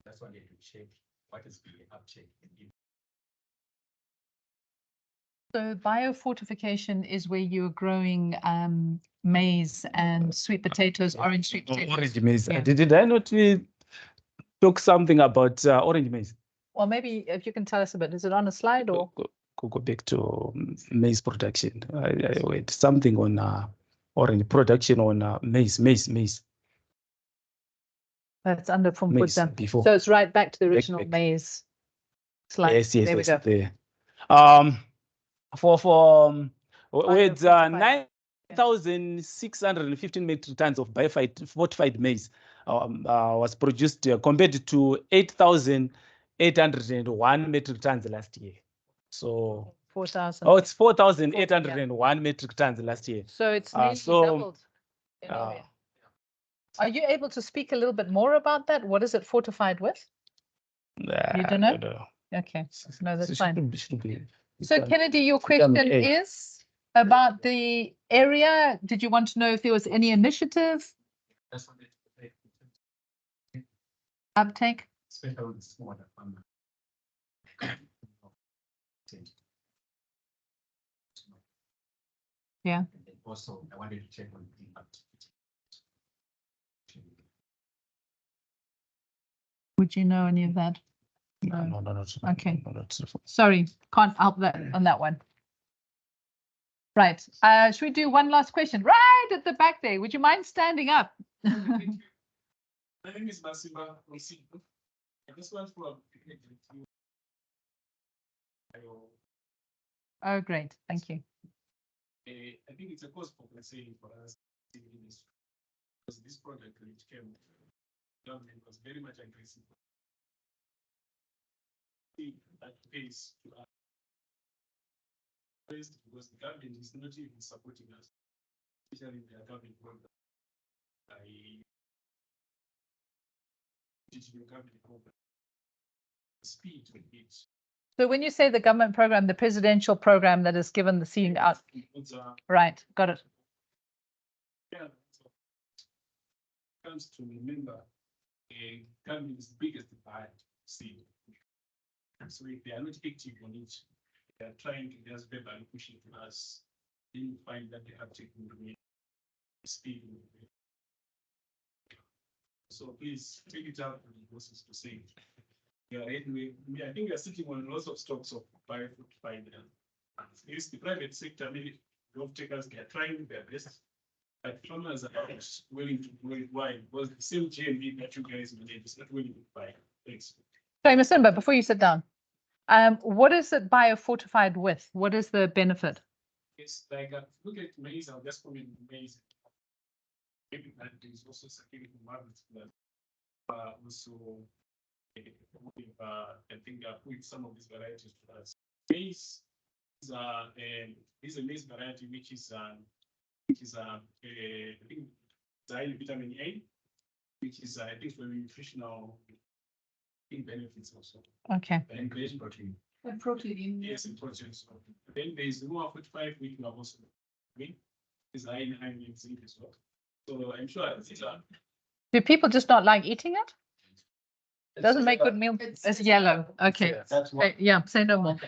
that's why I need to check what is the uptake. So biofortification is where you're growing maize and sweet potatoes, orange sweet potatoes. Orange maize. Yeah. Did I not talk something about orange maize? Well, maybe if you can tell us a bit, is it on a slide or? Go back to maize production. I wait, something on orange production on maize. That's under from Maize Putza. before. So it's right back to the original back. maize slide. Yes, There we go. there. With Biofortified. 9,615 metric tons of fortified maize was produced compared to 8,801 metric tons last year. So 4,000. oh, it's 4,801 metric tons last year. So it's nearly doubled in area. Are you able to speak a little bit more about that? What is it fortified with? You don't know? Okay, no, that's fine. So Kennedy, your question is about the area. Did you want to know if there was any initiative? Uptake? Yeah. Also, I wanted to check on the impact. Would you know any of that? No. Okay. No, Sorry, can't help that on that one. Right. Should we do one last question? Right at the back there. Would you mind standing up? My name is Masiba Osibu. I just want to Oh, great. Thank you. I think it's a cost for concern for us because this project which came, government was very much aggressive. That pays to us. First, because the government is not even supporting us, especially in the government program. Digital government program. Speed of it. So when you say the government program, the presidential program that is given the seeding out. Right, got it. Yeah, so comes to remember a government's biggest divide seed. So if they are not active on it, they are trying to just verbally push it to us. Then you find that they have taken away speed. So please take it out from the process to say. Yeah, anyway, I think we are sitting on lots of stocks of biofortified. It's the private sector, maybe the off-takers, they are trying their best. But farmers are not willing to do it. Why? Because the same GMB that you guys manage is not willing to buy. Thanks. Sorry, Ms. Simba, before you sit down, what is it biofortified with? What is the benefit? It's like, look at maize, I'll just comment on maize. Maybe that is also security markets that also I think put some of these varieties to us. Maize is a maize variety which is I think high vitamin A, which is I think for nutritional benefits also. Okay. And great protein. And protein. Yes, and protein. So then there is more 45, which we have also is high in iron and zinc as well. So I'm sure it's Do people just not like eating it? It doesn't make good meal. It's yellow. Okay. That's what. Yeah, say no more.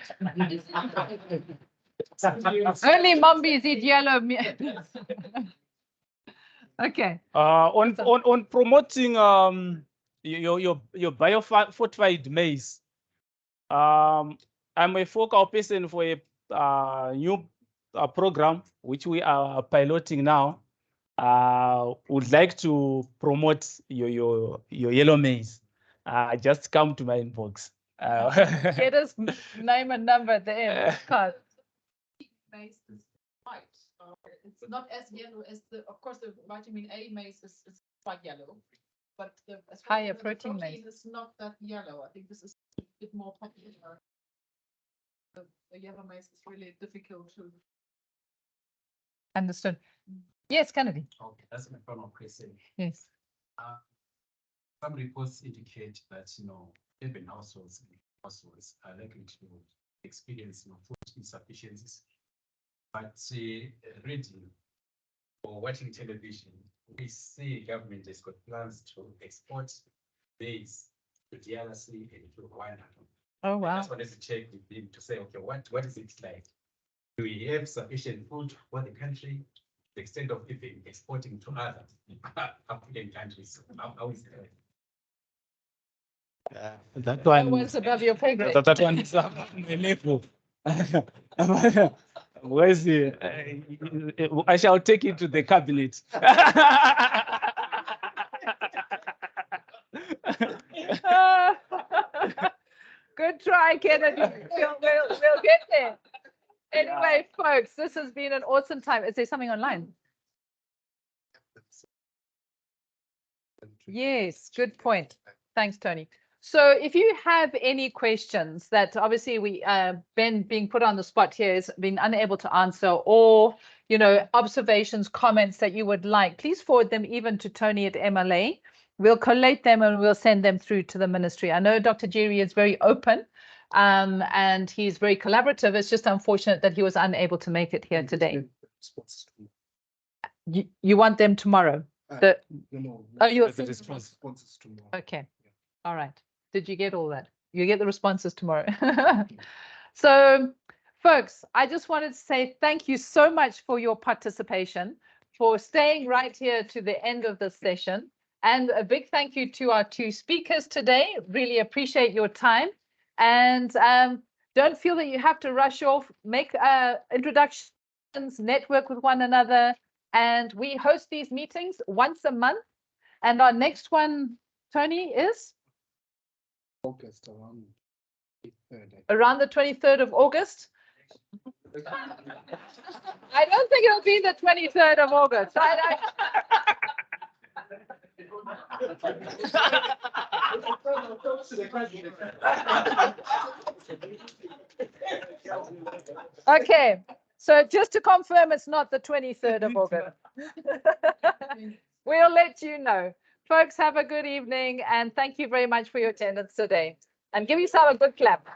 Only Mumbies eat yellow meat. Okay. On promoting your biofortified maize, I'm a focal person for a new program which we are piloting now. Would like to promote your yellow maize. Just come to my inbox. Get us name and number at the end. Card. Maize is white. It's not as yellow as of course, the vitamin A maize is quite yellow, but the higher protein maize is not that yellow. I think this is a bit more popular. The yellow maize is really difficult to. Understood. Yes, Kennedy. Okay, that's my final question. Yes. Some reports indicate that urban households are likely to experience food insufficiencies. But reading or watching television, we see government has got plans to export maize to DRC and to Rwanda. Oh wow. I just wanted to check with him to say, okay, what is it like? Do we have sufficient food for the country? The extent of even exporting to other African countries. How is that? That one. one's above your pay grade. That one is above my level. Where's the? I shall take it to the cabinet. Good try, Kennedy. We'll get there. Anyway, folks, this has been an awesome time. Is there something online? Yes, good point. Thanks, Tony. So if you have any questions that obviously Ben being put on the spot here has been unable to answer, or, observations, comments that you would like, please forward them even to Tony at MLA. We'll collate them and we'll send them through to the ministry. I know Dr. Jiri is very open and he's very collaborative. It's just unfortunate that he was unable to make it here today. You want them tomorrow? Oh, you'll send the responses tomorrow. Okay. All right. Did you get all that? You get the responses tomorrow. So, folks, I just wanted to say thank you so much for your participation, for staying right here to the end of this session. And a big thank you to our two speakers today. Really appreciate your time. And don't feel that you have to rush off. Make introductions, network with one another. And we host these meetings once a month. And our next one, Tony, is? August, around the 23rd of August. I don't think it'll be the 23rd of August. Okay, so just to confirm, it's not the 23rd of August. We'll let you know. Folks, have a good evening and thank you very much for your attendance today. And give yourself a good clap.